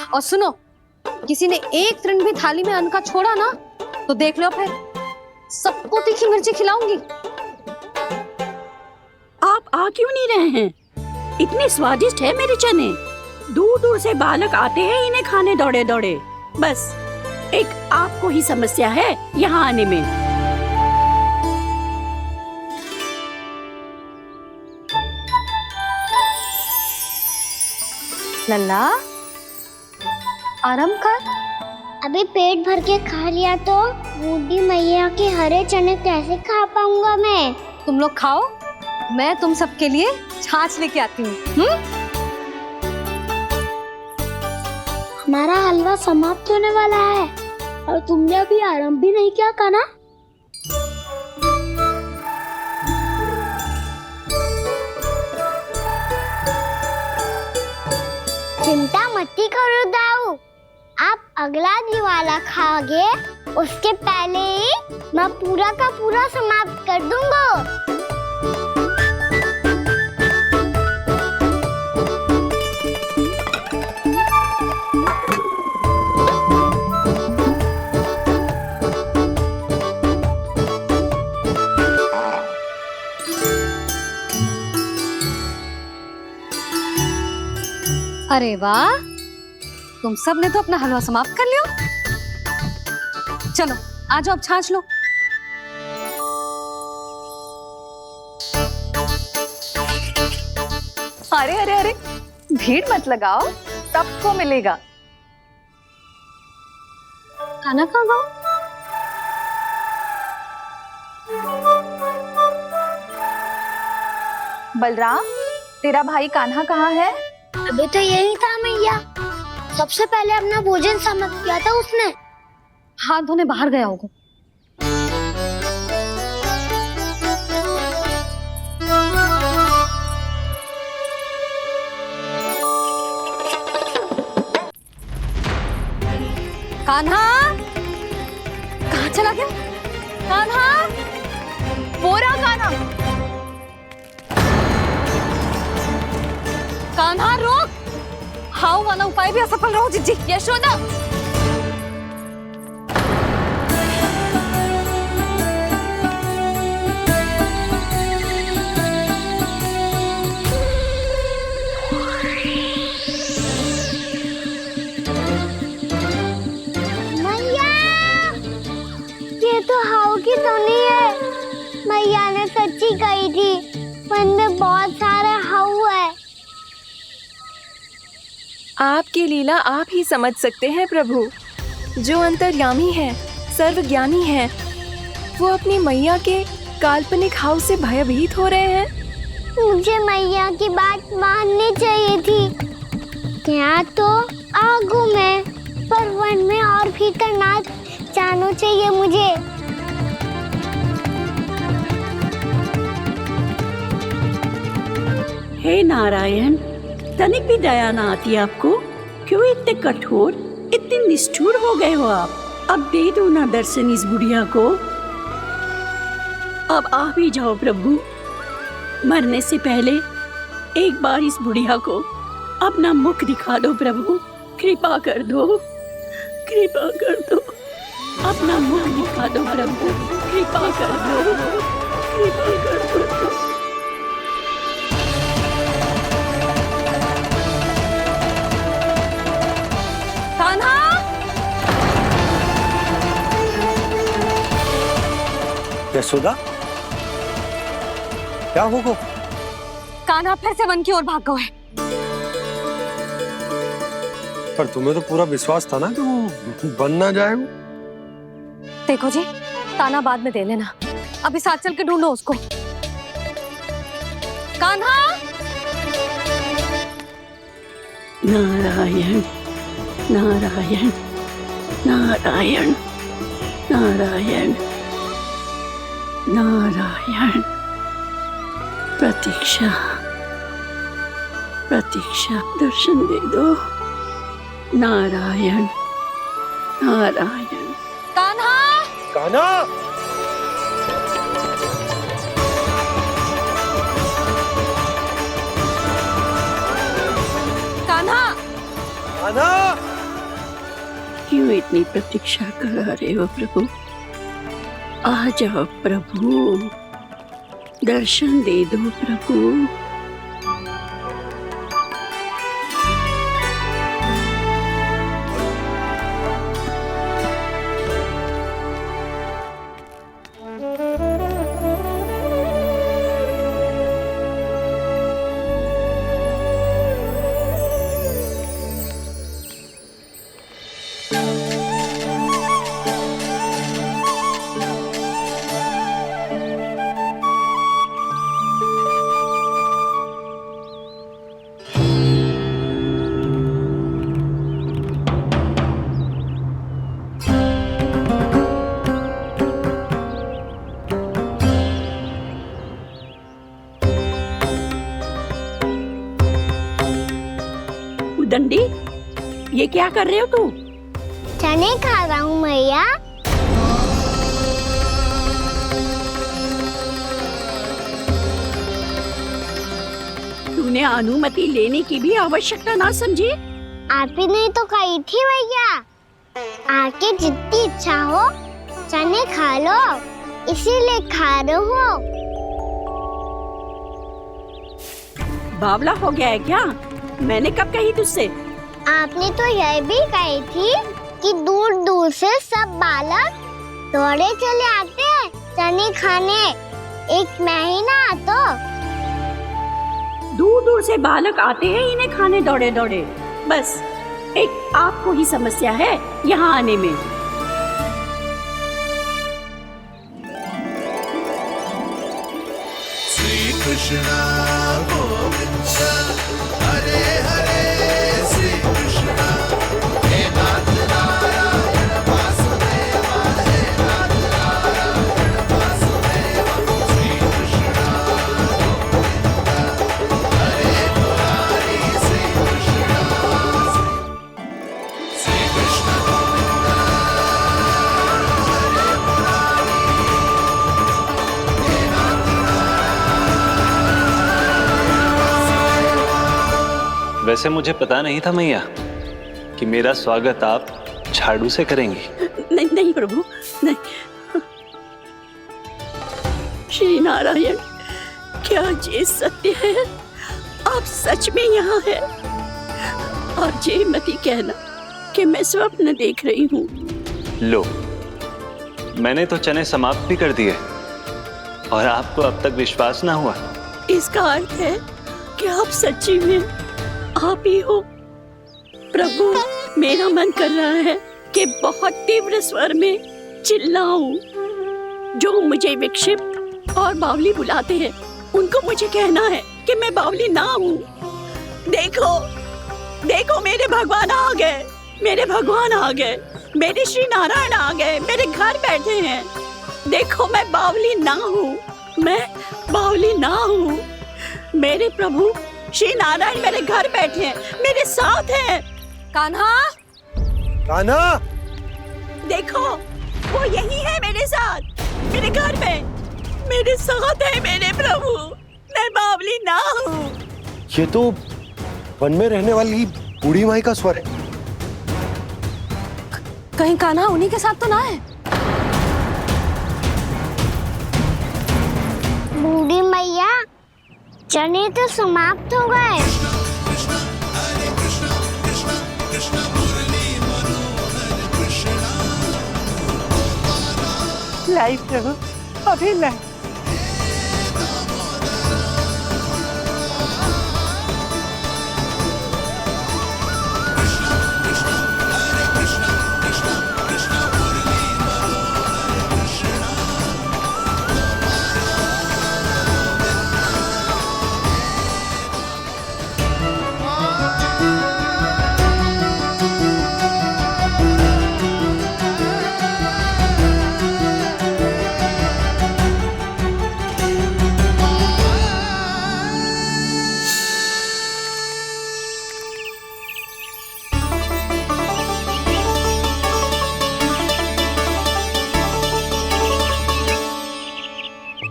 और सुनो, किसी ने एक तृण भी थाली में अन्न का छोड़ा ना तो देख लो फिर सबको तीखी मिर्ची खिलाऊंगी। आप आ क्यों नहीं रहे हैं? इतने स्वादिष्ट है मेरे चने। दूर दूर से बालक आते हैं इन्हें खाने दौड़े दौड़े। बस एक आपको ही समस्या है यहाँ आने में। लल्ला आराम कर। अभी पेट भर के खा लिया तो बूढ़ी मैया के हरे चने कैसे खा पाऊंगा मैं? तुम लोग खाओ, मैं तुम सबके लिए छाछ लेके आती हूँ। हमारा हलवा समाप्त होने वाला है और तुमने अभी आराम भी नहीं किया कान्हा। चिंता मत करो दाऊ, आप अगला दिवाला खाओगे उसके पहले ही मैं पूरा का पूरा समाप्त कर दूंगा। अरे वाह, तुम सब ने तो अपना हलवा समाप्त कर लिया। चलो आ जाओ, अब छाछ लो। अरे अरे अरे, भीड़ मत लगाओ, सबको मिलेगा। खाना खा गो। बलराम, तेरा भाई कान्हा कहाँ है? अभी तो यही था मैया, सबसे पहले अपना भोजन समाप्त किया था उसने। हाथ धोने बाहर गया होगा। कान्हा कहाँ चला गया? कान्हा, बोरा कान्हा। कान्हा रोक, हाउ वाला उपाय भी असफल रहो जिज्जी। यशोदा, मैया, ये तो हाउ की धुनी है। मैया ने सच्ची कही थी, वन में बहुत सारे हाउ है। आपकी लीला आप ही समझ सकते हैं प्रभु। जो अंतर्यामी है, सर्वज्ञानी है, वो अपनी मैया के काल्पनिक हाव से भयभीत हो रहे हैं। मुझे मैया की बात माननी चाहिए थी। यहाँ तो आगू में, पर वन में और भीतर ना जाना चाहिए मुझे। हे नारायण, तनिक भी दया ना आती आपको? क्यों इतने कठोर, इतने निष्ठुर हो गए हो आप? अब दे दो ना दर्शन इस बुढ़िया को। अब आ भी जाओ प्रभु, मरने से पहले एक बार इस बुढ़िया को अपना मुख दिखा दो प्रभु। कृपा कर दो, कृपा कर दो, अपना मुख दिखा दो प्रभु। कृपा कर दो, कृपा कर दो। कान्हा, यशोदा, क्या होगा? कान्हा फिर से वन की ओर भाग गए। पर तुम्हें तो पूरा विश्वास था ना कि वो बन ना जाए। देखो जी, ताना बाद में दे लेना, अभी साथ चल के ढूंढो उसको। कान्हा, नारायण नारायण नारायण नारायण नारायण। प्रतीक्षा प्रतीक्षा, दर्शन दे दो। नारायण नारायण। कान्हा, कान्हा, कान्हा, कान्हा, क्यों इतनी प्रतीक्षा करा रहे हो प्रभु? आ जाओ प्रभु, दर्शन दे दो प्रभु। दंडी, ये क्या कर रहे हो तू? चने खा रहा हूँ मैया। तूने अनुमति लेने की भी आवश्यकता ना समझी? आप ही नहीं तो कही थी भैया, आके जितनी इच्छा हो चने खा लो, इसीलिए खा रहे हो। बावला हो गया है क्या? मैंने कब कही तुझसे? आपने तो यह भी कही थी कि दूर दूर से सब बालक दौड़े चले आते हैं चने खाने, एक महीना तो दूर दूर से बालक आते हैं इन्हें खाने दौड़े दौड़े। बस एक आपको ही समस्या है यहाँ आने में। श्री कृष्ण गोविंद हरे हरे, श्री कृष्ण हे नाथ नारायण वासुदेव, हे नाथ नारायण वासुदेव, श्री कृष्ण गोविंद हरे मुरारी, श्री कृष्ण गोविंद हरे मुरारी, हे नाथ वैसे मुझे पता नहीं था मैया कि मेरा स्वागत आप झाड़ू से करेंगी। नहीं नहीं प्रभु, नहीं। श्री नारायण, क्या ये सत्य है? आप सच में यहाँ हैं? और ये मत कहना कि मैं स्वप्न देख रही हूँ। लो, मैंने तो चने समाप्त भी कर दिए और आपको अब तक विश्वास ना हुआ। इसका अर्थ है कि आप सच्ची में आप ही हो। प्रभु, मेरा मन कर रहा है कि बहुत तीव्र स्वर में चिल्लाऊं। जो मुझे विक्षिप्त और बावली बुलाते हैं उनको मुझे कहना है कि मैं बावली ना हूँ। देखो देखो, मेरे भगवान आ गए, मेरे भगवान आ गए, मेरे श्री नारायण आ गए, मेरे घर बैठे हैं। देखो, मैं बावली ना हूँ, मैं बावली ना हूँ। मेरे प्रभु श्री नारायण मेरे घर बैठे हैं, मेरे साथ हैं। कान्हा, कान्हा, देखो वो यही है मेरे साथ, मेरे घर में मेरे साथ है मेरे प्रभु। मैं बावली ना हूँ। ये तो वन में रहने वाली बूढ़ी माई का स्वर है। कहीं कान्हा उन्हीं के साथ तो ना है? बूढ़ी मैया, चने तो समाप्त हो गए। लाइव प्रभु, अभी लाइव।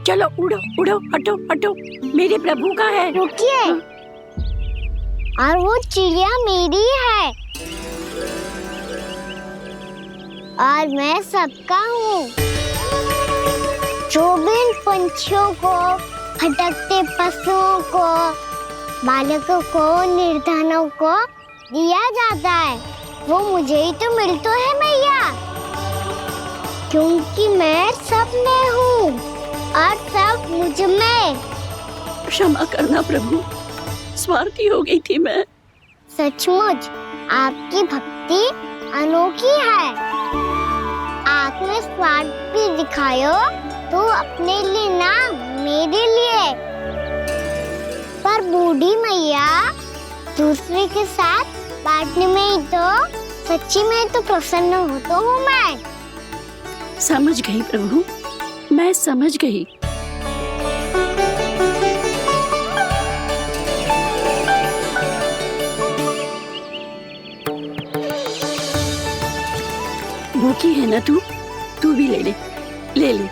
चलो उड़ो उड़ो, हटो हटो, मेरे प्रभु का है। रुकिए, और वो चिड़िया मेरी है। और मैं सबका हूँ। जो भी इन पंछियों को, भटकते पशुओं को, बालकों को, निर्धनों को दिया जाता है, वो मुझे ही तो मिलता है मैया, क्योंकि मैं सब में हूँ और सब मुझ में। क्षमा करना प्रभु, स्वार्थी हो गई थी मैं। सचमुच आपकी भक्ति अनोखी है। आपने स्वार्थ भी दिखायो तो अपने लिए ना, मेरे लिए। पर बूढ़ी मैया, दूसरे के साथ बांटने में ही तो सच्ची में तो प्रसन्न होता हूँ मैं। समझ गई प्रभु, मैं समझ गई। भूखी है ना तू? तू भी ले ले, ले ले।